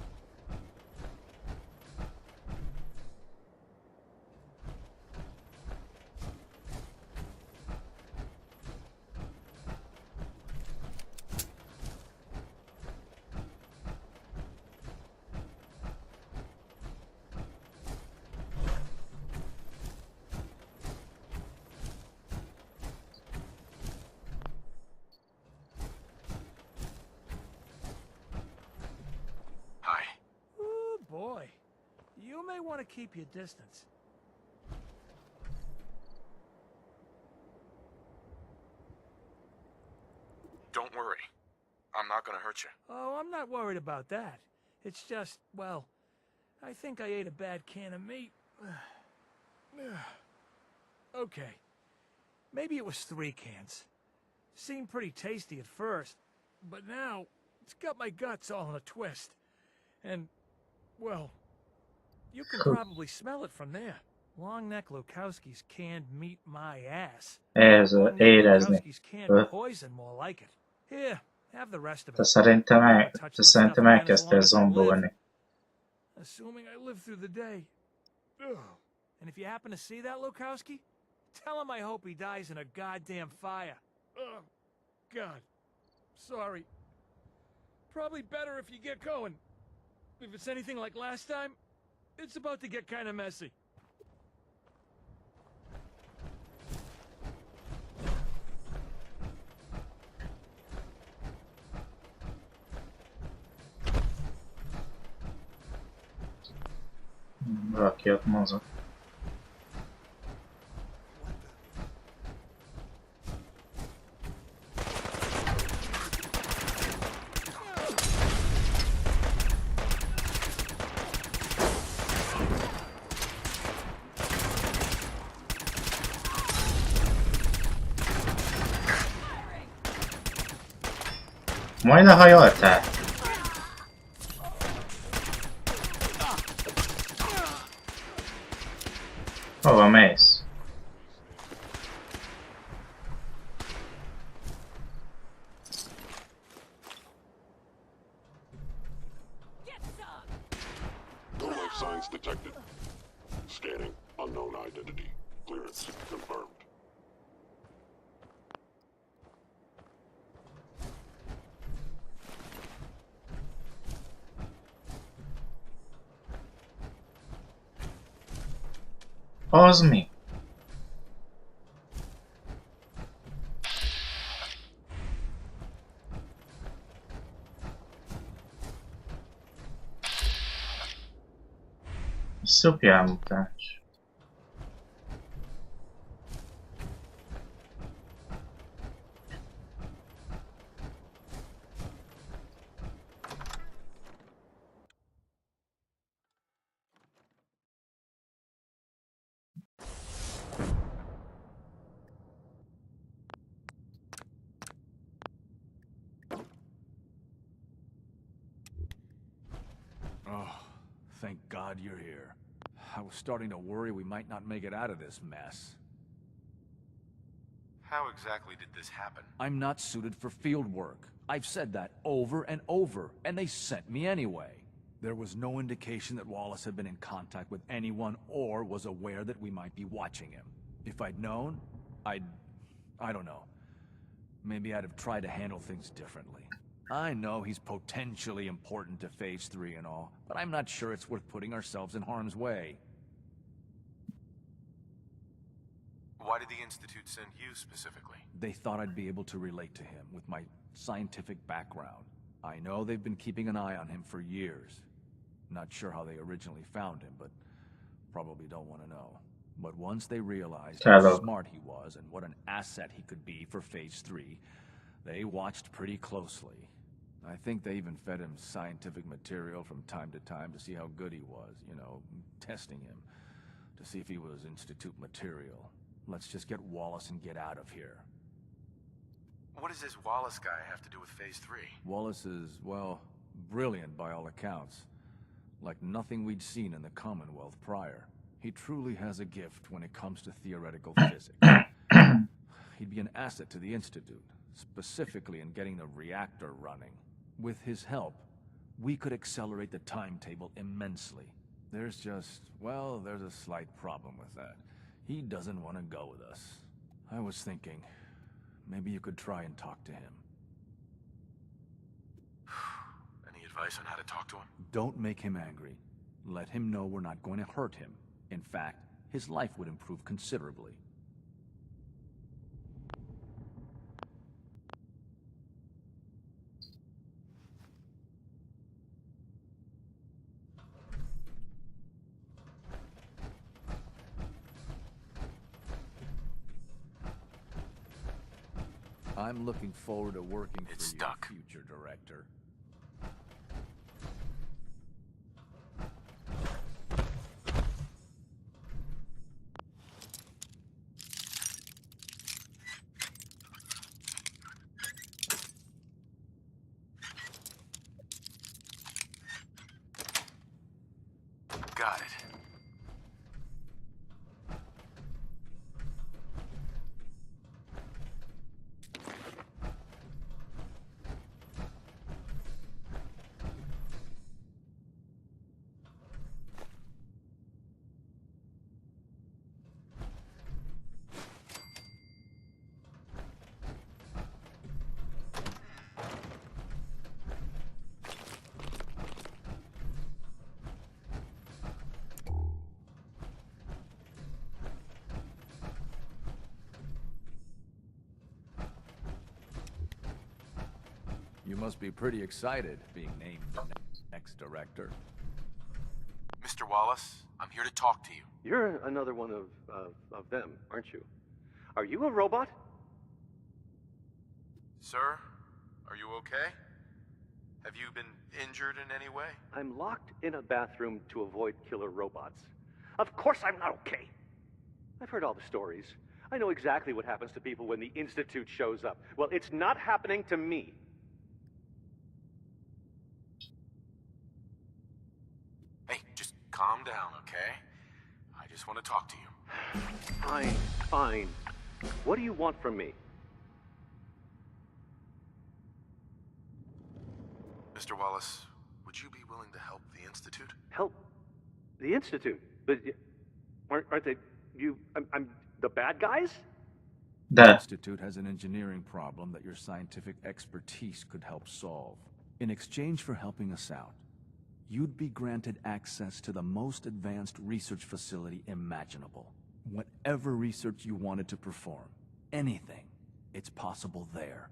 Boy, you may want to keep your distance. Don't worry. I'm not gonna hurt you. Oh, I'm not worried about that. It's just, well, I think I ate a bad can of meat. Okay. Maybe it was 3 cans. Seemed pretty tasty at first, but now it's got my guts all in a twist. And, well, you can probably smell it from there. Longneck Lukowski's canned meat my ass. Lukowski's canned poison more like it. Here, have the rest of it. Szerintem elkezdte zombolni. Assuming I live through the day. Ugh. And if you happen to see that Lukowski, tell him I hope he dies in a goddamn fire. Oh, God. Sorry. Probably better if you get going. If it's anything like last time, it's about to get kind of messy. Valaki ott mozog. Majd lehajoltál? Hova mész? No life signs detected. Scanning. Unknown identity. Clearance confirmed. Az mi? Szupjálmutatás. Oh, thank God you're here. I was starting to worry we might not make it out of this mess. How exactly did this happen? I'm not suited for field work. I've said that over and over, and they sent me anyway. There was no indication that Wallace had been in contact with anyone or was aware that we might be watching him. If I'd known, I don't know. Maybe I'd have tried to handle things differently. I know he's potentially important to Phase 3 and all, but I'm not sure it's worth putting ourselves in harm's way. Why did the Institute send you specifically? They thought I'd be able to relate to him with my scientific background. I know they've been keeping an eye on him for years. Not sure how they originally found him, but probably don't want to know. But once they realized how smart he was and what an asset he could be for Phase 3, they watched pretty closely. I think they even fed him scientific material from time to time to see how good he was, you know, testing him, to see if he was Institute material. Let's just get Wallace and get out of here. What does this Wallace guy have to do with Phase 3? Wallace is, well, brilliant by all accounts. Like nothing we'd seen in the Commonwealth prior. He truly has a gift when it comes to theoretical physics. He'd be an asset to the Institute, specifically in getting the reactor running. With his help, we could accelerate the timetable immensely. There's just, well, there's a slight problem with that. He doesn't want to go with us. I was thinking, maybe you could try and talk to him. Any advice on how to talk to him? Don't make him angry. Let him know we're not going to hurt him. In fact, his life would improve considerably. I'm looking forward to working for you, future director. Got it. You must be pretty excited being named the next director. Mr. Wallace, I'm here to talk to you. You're another one of them, aren't you? Are you a robot? Sir, are you okay? Have you been injured in any way? I'm locked in a bathroom to avoid killer robots. Of course I'm not okay. I've heard all the stories. I know exactly what happens to people when the Institute shows up. Well, it's not happening to me. Hey, just calm down, okay? I just want to talk to you. Fine, fine. What do you want from me? Mr. Wallace, would you be willing to help the Institute? Help? The Institute? But aren't they... I'm the bad guys? The Institute has an engineering problem that your scientific expertise could help solve. In exchange for helping us out, you'd be granted access to the most advanced research facility imaginable. Whatever research you wanted to perform, anything, it's possible there.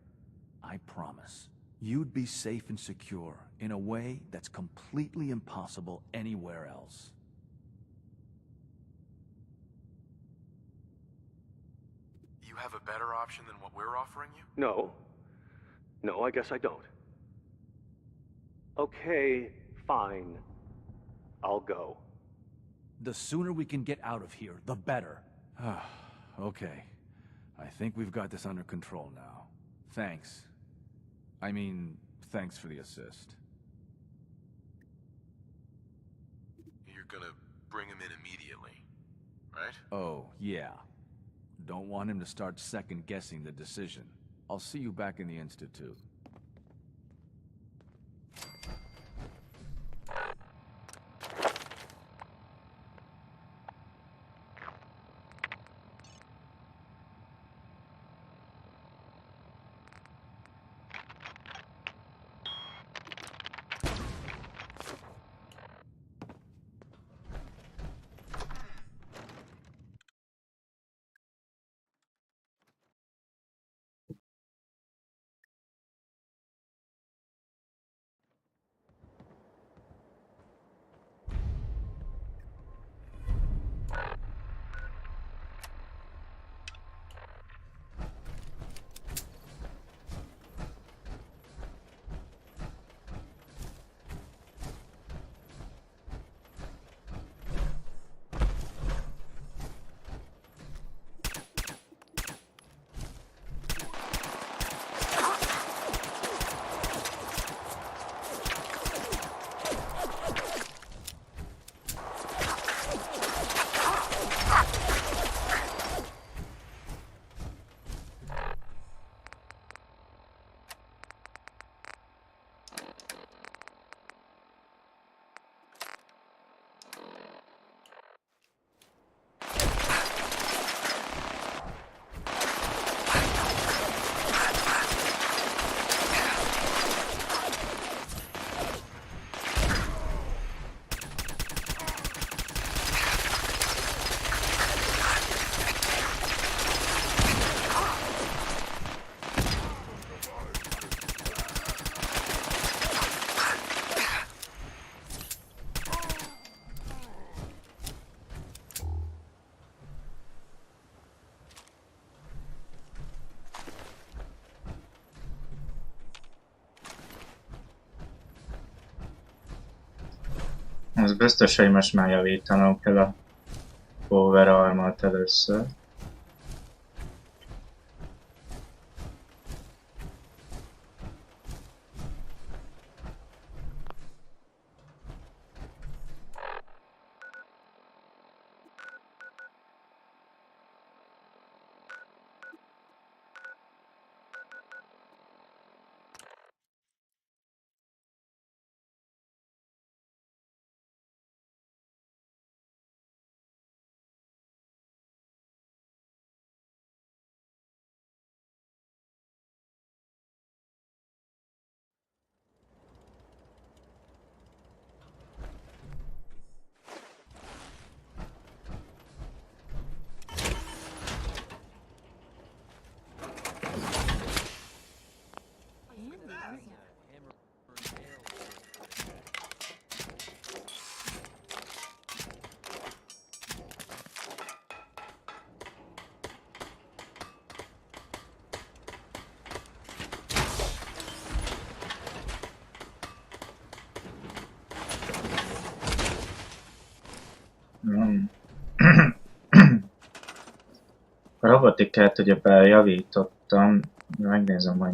I promise. You'd be safe and secure in a way that's completely impossible anywhere else. You have a better option than what we're offering you? No. No, I guess I don't. Okay, fine. I'll go. The sooner we can get out of here, the better. Okay. I think we've got this under control now. Thanks. I mean, thanks for the assist. You're gonna bring him in immediately, right? Oh, yeah. Don't want him to start second-guessing the decision. I'll see you back in the Institute. Az biztos, hogy most már javítanom kell a overarmot először. A robotikát ugye bejavítottam, megnézem, hogy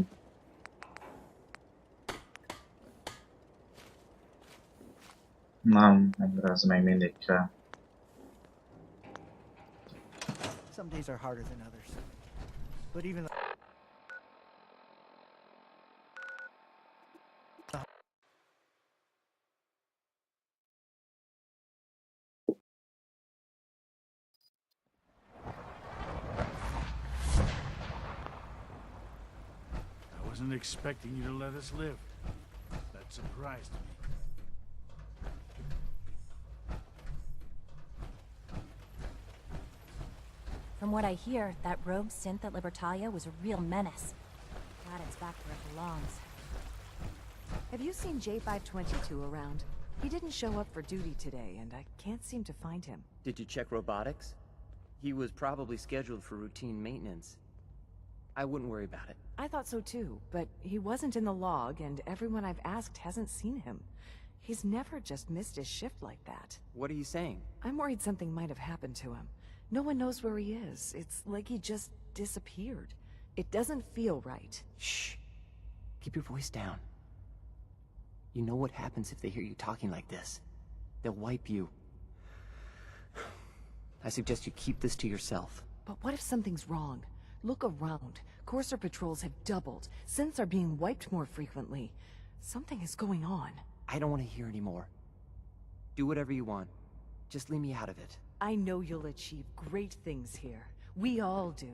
nem, az még mindig kell. Some days are harder than others. But even though I wasn't expecting you to let us live. That surprised me. From what I hear, that rogue Synth at Libertalia was a real menace. Glad it's back where it belongs. Have you seen J522 around? He didn't show up for duty today, and I can't seem to find him. Did you check robotics? He was probably scheduled for routine maintenance. I wouldn't worry about it. I thought so too, but he wasn't in the log, and everyone I've asked hasn't seen him. He's never just missed his shift like that. What are you saying? I'm worried something might have happened to him. No one knows where he is. It's like he just disappeared. It doesn't feel right. Shh. Keep your voice down. You know what happens if they hear you talking like this? They'll wipe you. I suggest you keep this to yourself. But what if something's wrong? Look around. Courser patrols have doubled. Synths are being wiped more frequently. Something is going on. I don't want to hear any more. Do whatever you want. Just leave me out of it. I know you'll achieve great things here. We all do.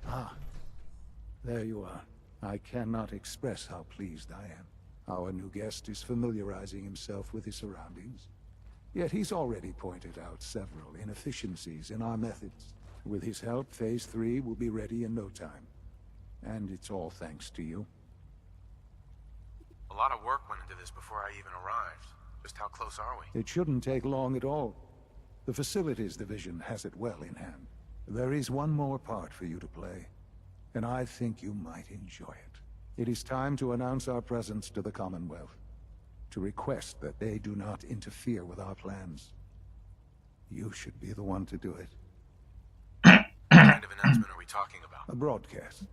Ah, there you are. I cannot express how pleased I am. Our new guest is familiarizing himself with his surroundings. Yet he's already pointed out several inefficiencies in our methods. With his help, Phase 3 will be ready in no time. And it's all thanks to you. A lot of work went into this before I even arrived. Just how close are we? It shouldn't take long at all. The Facilities Division has it well in hand. There is one more part for you to play, and I think you might enjoy it. It is time to announce our presence to the Commonwealth, to request that they do not interfere with our plans. You should be the one to do it. What kind of announcement are we talking about? A broadcast.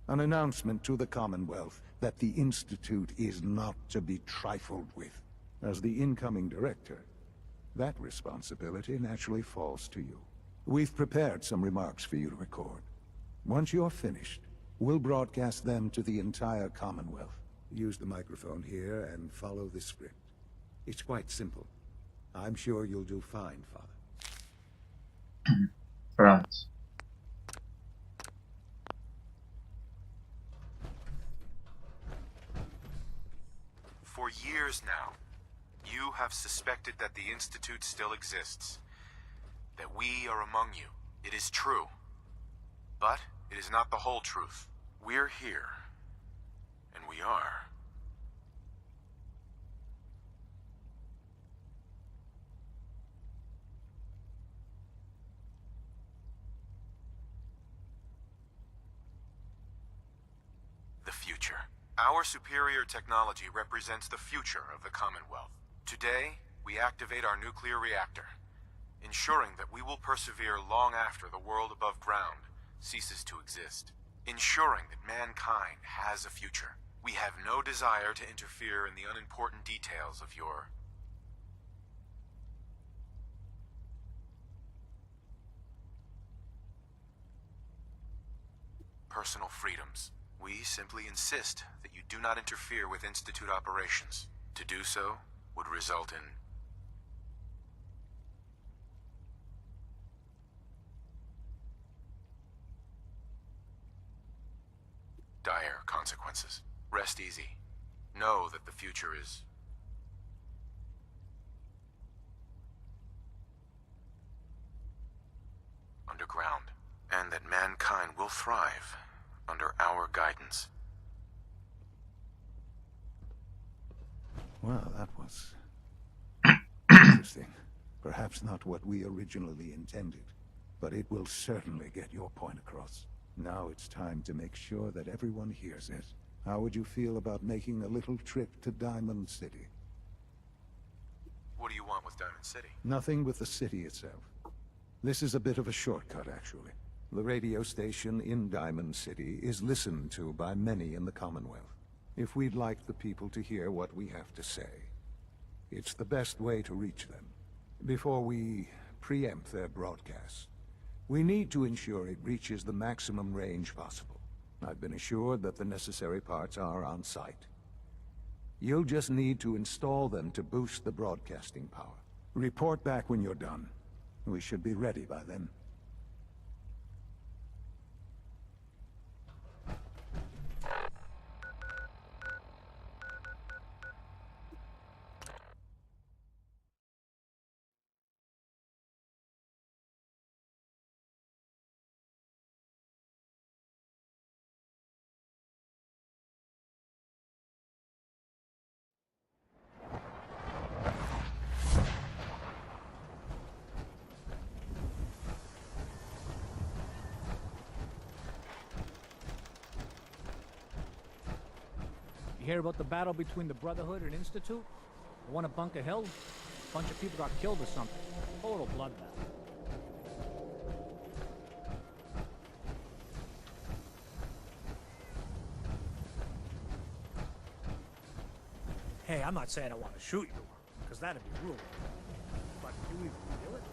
An announcement to the Commonwealth that the Institute is not to be trifled with. As the incoming director, that responsibility naturally falls to you. We've prepared some remarks for you to record. Once you're finished, we'll broadcast them to the entire Commonwealth. Use the microphone here and follow the script. It's quite simple. I'm sure you'll do fine, Father. Right. For years now, you have suspected that the Institute still exists. That we are among you. It is true. But it is not the whole truth. We're here. And we are Our superior technology represents the future of the Commonwealth. Today, we activate our nuclear reactor, ensuring that we will persevere long after the world above ground ceases to exist. Ensuring that mankind has a future. We have no desire to interfere in the unimportant details of your personal freedoms. We simply insist that you do not interfere with Institute operations. To do so would result in dire consequences. Rest easy. Know that the future is underground, and that mankind will thrive under our guidance. Well, that was interesting. Perhaps not what we originally intended, but it will certainly get your point across. Now it's time to make sure that everyone hears it. How would you feel about making a little trip to Diamond City? What do you want with Diamond City? Nothing with the city itself. This is a bit of a shortcut, actually. The radio station in Diamond City is listened to by many in the Commonwealth. If we'd like the people to hear what we have to say, it's the best way to reach them. Before we preempt their broadcasts, we need to ensure it reaches the maximum range possible. I've been assured that the necessary parts are on site. You'll just need to install them to boost the broadcasting power. Report back when you're done. We should be ready by then. You hear about the battle between the Brotherhood and Institute? The one at Bunker Hill? A bunch of people got killed or something. Total bloodbath. Hey, I'm not saying I want to shoot you, because that'd be rude. But do you even feel it?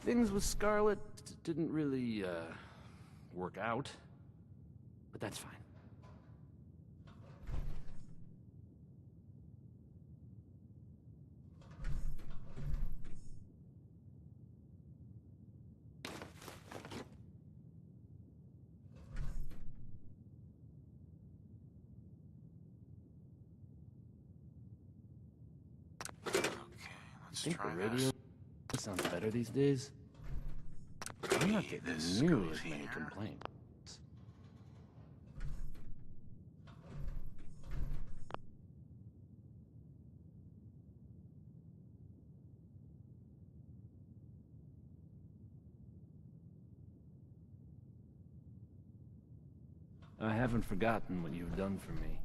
Things with Scarlet didn't really, work out. But that's fine. Let's Think the try radio sounds better these days? I'm not getting nearly as many complaints. I haven't forgotten what you've done for me.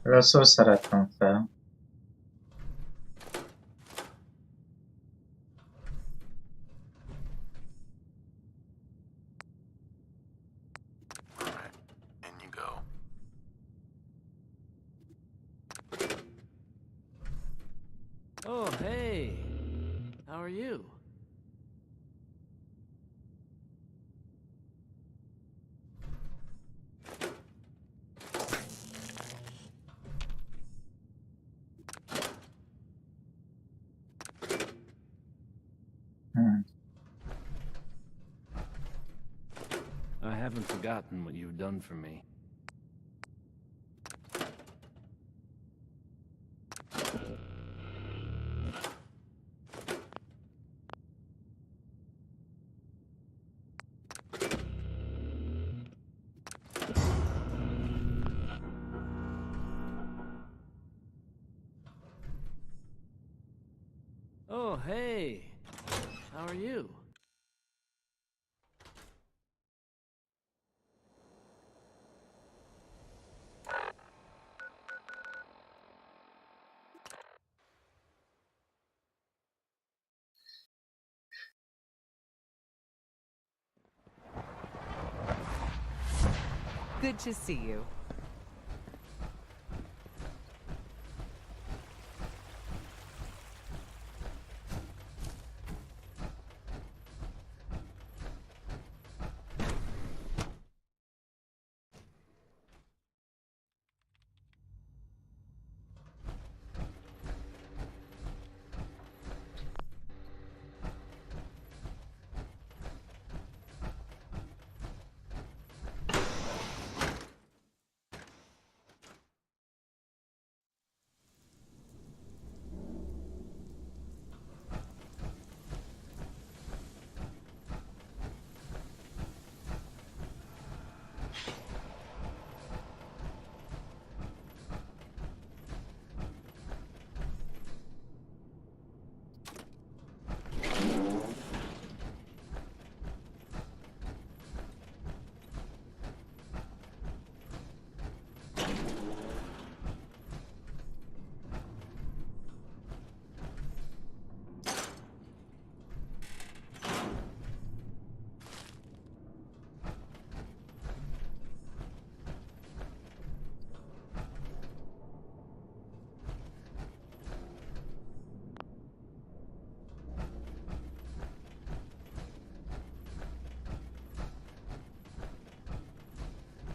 Rosszul szerettem fel. In you go. Oh, hey! How are you? I haven't forgotten what you've done for me. Oh, hey. How are you? Good to see you.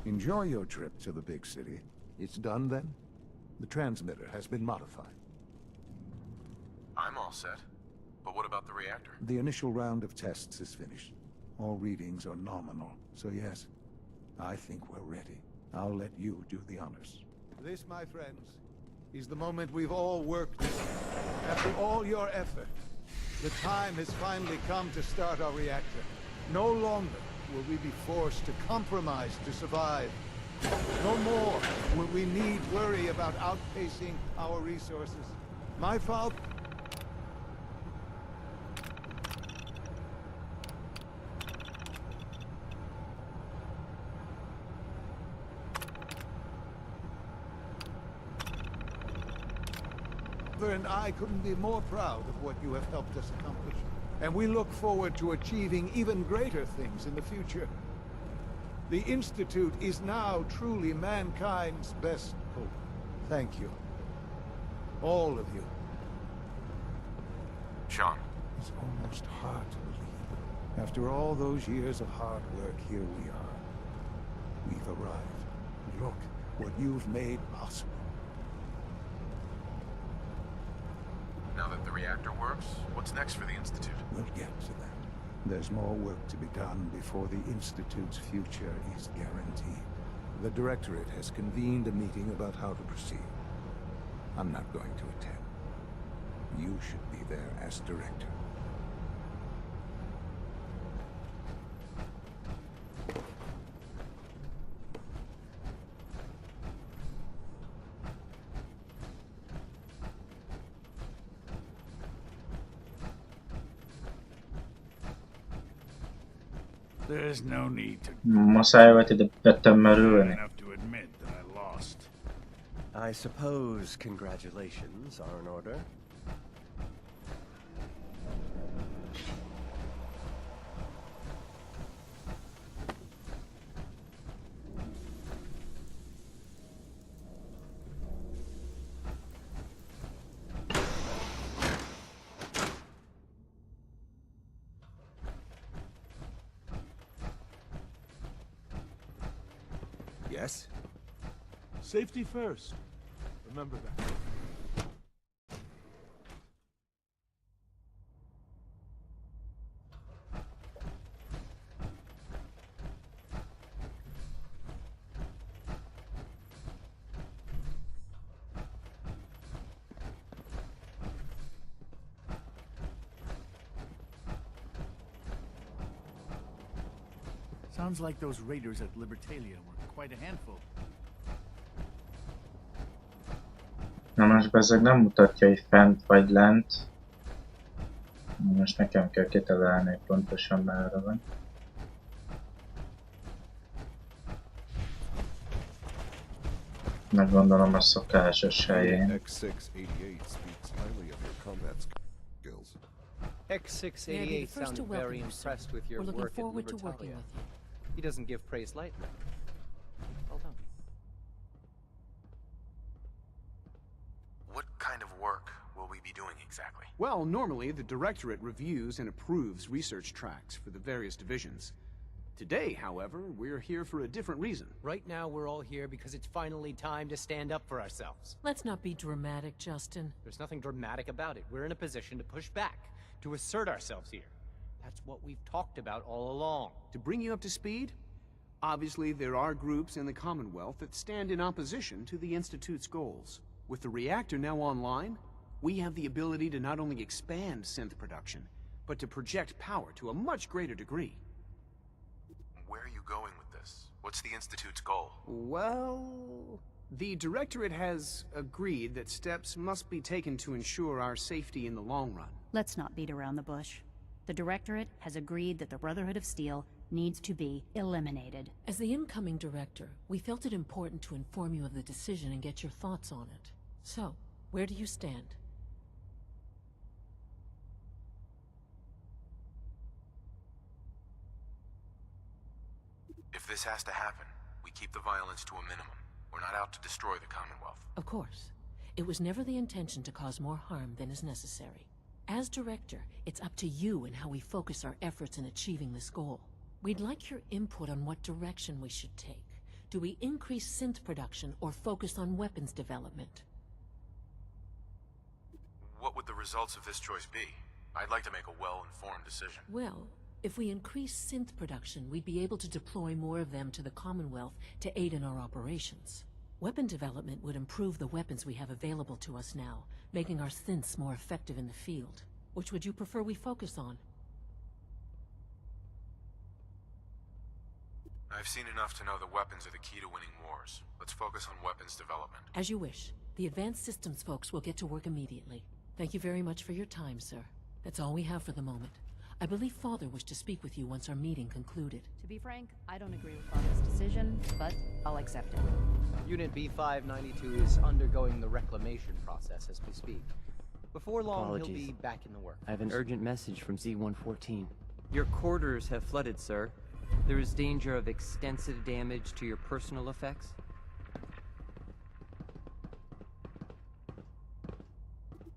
Enjoy your trip to the big city. It's done then? The transmitter has been modified. I'm all set. But what about the reactor? The initial round of tests is finished. All readings are nominal, so yes, I think we're ready. I'll let you do the honors. This, my friends, is the moment we've all worked for. After all your effort, the time has finally come to start our reactor. No longer will we be forced to compromise to survive. No more will we need worry about outpacing our resources. My father... and I couldn't be more proud of what you have helped us accomplish. And we look forward to achieving even greater things in the future. The Institute is now truly mankind's best hope. Thank you. All of you. Sean. It's almost hard to believe. After all those years of hard work, here we are. We've arrived. Look what you've made possible. Now that the reactor works, what's next for the Institute? We'll get to that. There's more work to be done before the Institute's future is guaranteed. The Directorate has convened a meeting about how to proceed. I'm not going to attend. You should be there as Director. There's no need to... Muszáj volt ide betömörülni. enough to admit that I lost. I suppose congratulations are in order. Yes? Safety first. Remember that. Sounds like those raiders at Libertalia were quite a handful. Na most bezzeg nem mutatja, hogy fent vagy lent. Most nekem kell kitalálni, hogy pontosan merre van. Meggondolom a szokásos helyén. X688 speaks highly of your combat skills. X688 sounded very impressed with your work at Libertalia. He doesn't give praise lightly. Well done. What kind of work will we be doing exactly? Well, normally the Directorate reviews and approves research tracks for the various divisions. Today, however, we're here for a different reason. Right now, we're all here because it's finally time to stand up for ourselves. Let's not be dramatic, Justin. There's nothing dramatic about it. We're in a position to push back, to assert ourselves here. That's what we've talked about all along. To bring you up to speed, obviously there are groups in the Commonwealth that stand in opposition to the Institute's goals. With the reactor now online, we have the ability to not only expand synth production, but to project power to a much greater degree. Where are you going with this? What's the Institute's goal? Well, the Directorate has agreed that steps must be taken to ensure our safety in the long run. Let's not beat around the bush. The Directorate has agreed that the Brotherhood of Steel needs to be eliminated. As the incoming director, we felt it important to inform you of the decision and get your thoughts on it. So, where do you stand? If this has to happen, we keep the violence to a minimum. We're not out to destroy the Commonwealth. Of course. It was never the intention to cause more harm than is necessary. As director, it's up to you and how we focus our efforts in achieving this goal. We'd like your input on what direction we should take. Do we increase synth production or focus on weapons development? What would the results of this choice be? I'd like to make a well-informed decision. Well, if we increase synth production, we'd be able to deploy more of them to the Commonwealth to aid in our operations. Weapon development would improve the weapons we have available to us now, making our synths more effective in the field. Which would you prefer we focus on? I've seen enough to know that weapons are the key to winning wars. Let's focus on weapons development. As you wish. The Advanced Systems folks will get to work immediately. Thank you very much for your time, sir. That's all we have for the moment. I believe Father wished to speak with you once our meeting concluded. To be frank, I don't agree with Father's decision, but I'll accept it. Unit B592 is undergoing the reclamation process as we speak. Before long, Apologies. he'll be back in the work. I have an urgent message from Z-114. Your quarters have flooded, sir. There is danger of extensive damage to your personal effects.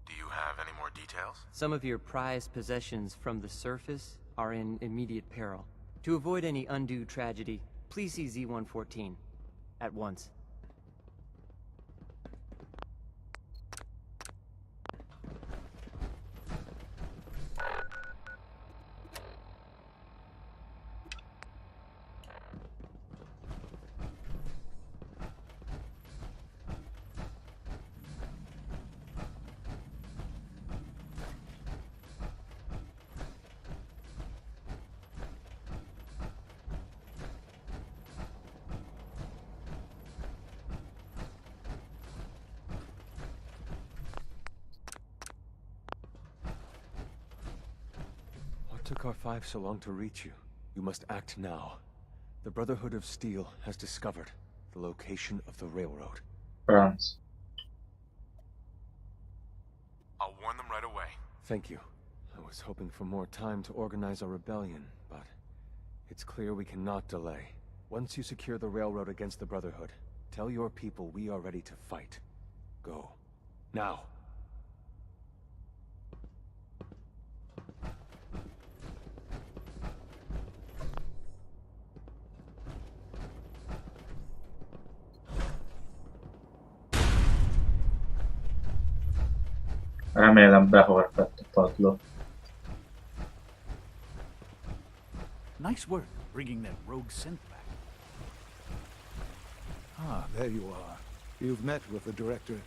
Do you have any more details? Some of your prized possessions from the surface are in immediate peril. To avoid any undue tragedy, please see Z-114 at once. What took R5 so long to reach you? You must act now. The Brotherhood of Steel has discovered the location of the railroad. France. I'll warn them right away. Thank you. I was hoping for more time to organize our rebellion, but it's clear we cannot delay. Once you secure the railroad against the Brotherhood, tell your people we are ready to fight. Go. Now. Remélem behorpadt a padló. Nice work bringing that rogue synth back. Ah, there you are. You've met with the Director.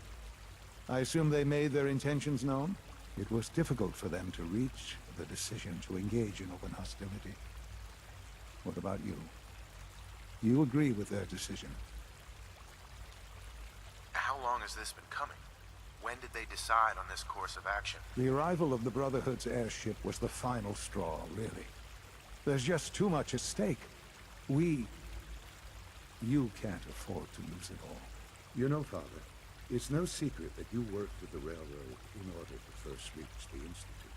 I assume they made their intentions known? It was difficult for them to reach the decision to engage in open hostility. What about you? You agree with their decision? How long has this been coming? When did they decide on this course of action? The arrival of the Brotherhood's airship was the final straw, really. There's just too much at stake. You can't afford to lose it all. You know, Father, it's no secret that you worked with the railroad in order to first reach the Institute.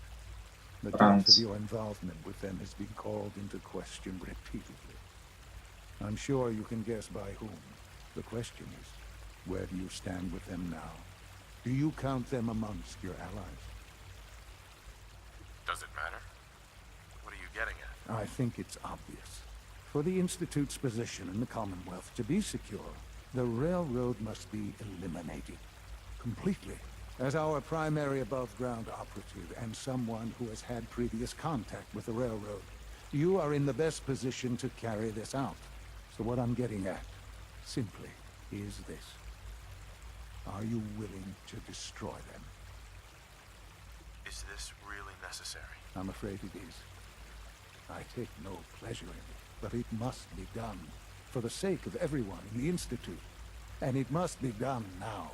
The depth of your involvement with them has been called into question repeatedly. I'm sure you can guess by whom. The question is, where do you stand with them now? Do you count them amongst your allies? Does it matter? What are you getting at? I think it's obvious. For the Institute's position in the Commonwealth to be secure, the railroad must be eliminated. Completely. As our primary above-ground operative and someone who has had previous contact with the railroad, you are in the best position to carry this out. So what I'm getting at, simply, is this. Are you willing to destroy them? Is this really necessary? I'm afraid it is. I take no pleasure in it, but it must be done. For the sake of everyone in the Institute. And it must be done now.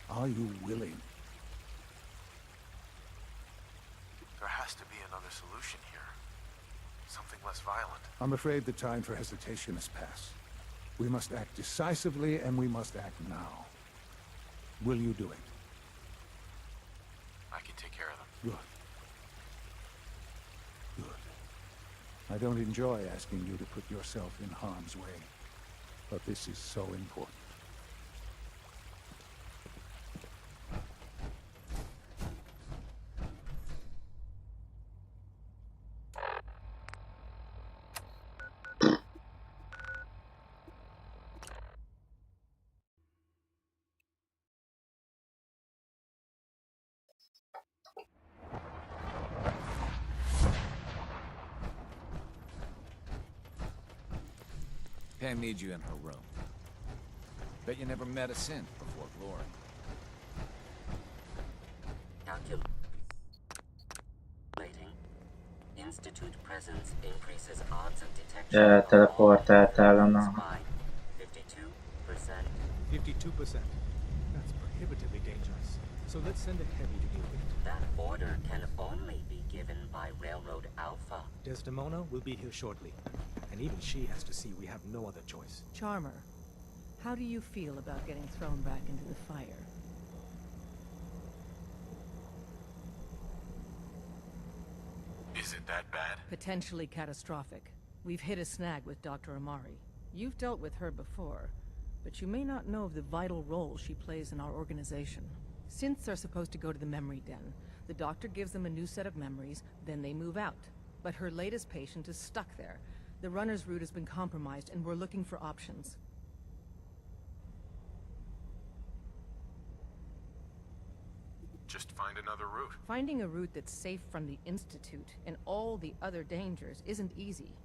Are you willing? There has to be another solution here. Something less violent. I'm afraid the time for hesitation has passed. We must act decisively, and we must act now. Will you do it? I can take care of them. Good. Good. I don't enjoy asking you to put yourself in harm's way, but this is so important. Pam needs you in her room. Bet you never met a Szint before Glory. Calculating. Institute presence increases odds of detection. Teleportáltál onnan. 52%. 52%. That's prohibitively dangerous. So let's send a heavy to deal with it. That order can only be given by Railroad Alpha. Desdemona will be here shortly. And even she has to see we have no other choice. Charmer, how do you feel about getting thrown back into the fire? Is it that bad? Potentially catastrophic. We've hit a snag with Dr. Amari. You've dealt with her before, but you may not know of the vital role she plays in our organization. Synths are supposed to go to the memory den. The doctor gives them a new set of memories, then they move out. But her latest patient is stuck there. The runner's route has been compromised, and we're looking for options. Just find another route. Finding a route that's safe from the Institute and all the other dangers isn't easy.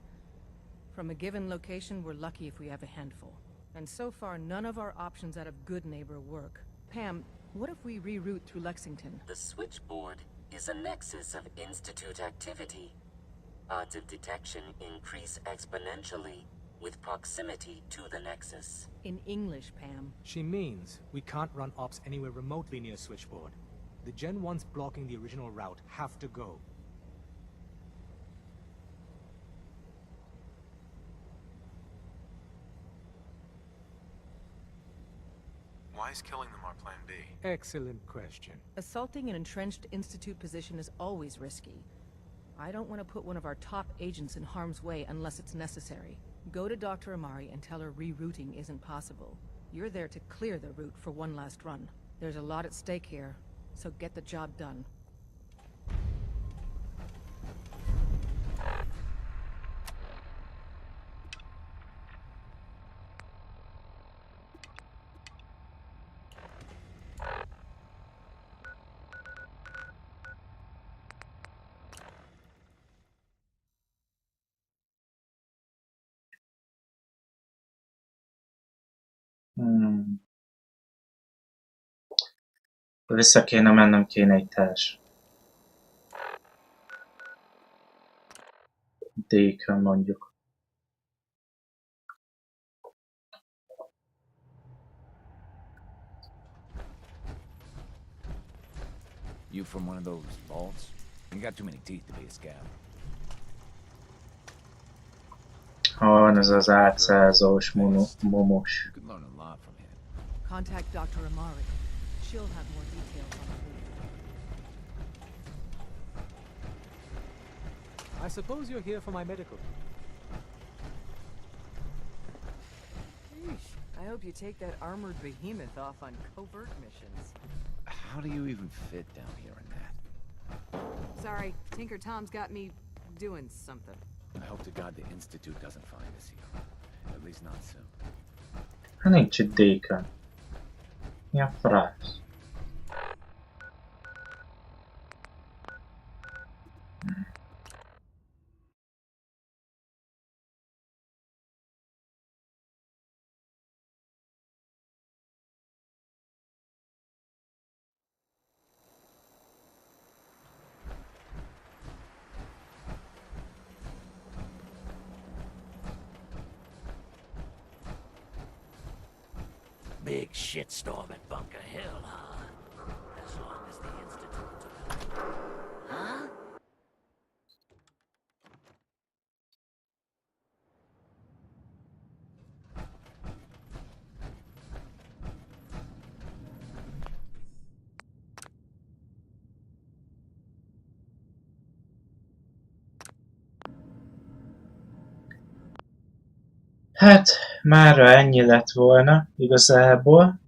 From a given location, we're lucky if we have a handful. And so far, none of our options out of Good Neighbor work. Pam, what if we reroute through Lexington? The switchboard is a nexus of Institute activity. Odds of detection increase exponentially with proximity to the nexus. In English, Pam. She means we can't run ops anywhere remotely near switchboard. The Gen 1s blocking the original route have to go. Why is killing them our plan B? Excellent question. Assaulting an entrenched Institute position is always risky. I don't want to put one of our top agents in harm's way unless it's necessary. Go to Dr. Amari and tell her rerouting isn't possible. You're there to clear the route for one last run. There's a lot at stake here, so get the job done. Vissza kéne mennem, kéne egy társ. D-kön mondjuk. You from one of those vaults? You got too many teeth to be a scout. Van ez az átszázós momos. Contact Dr. Amari. She'll have more details on the lead. I suppose you're here for my medical. Yeesh. I hope you take that armored behemoth off on covert missions. How do you even fit down here in that? Sorry, Tinker Tom's got me doing something. I hope to God the Institute doesn't find us here. At least not soon. Ha nincs itt Dékön. Mi a frasz? Big shitstorm at Bunker Hill, huh? As long as the Institute took it. Huh? Hát, mára ennyi lett volna igazából.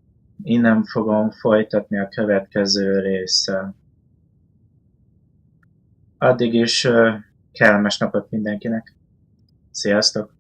Innen fogom folytatni a következő résszel. Addig is kellemes napot mindenkinek. Sziasztok!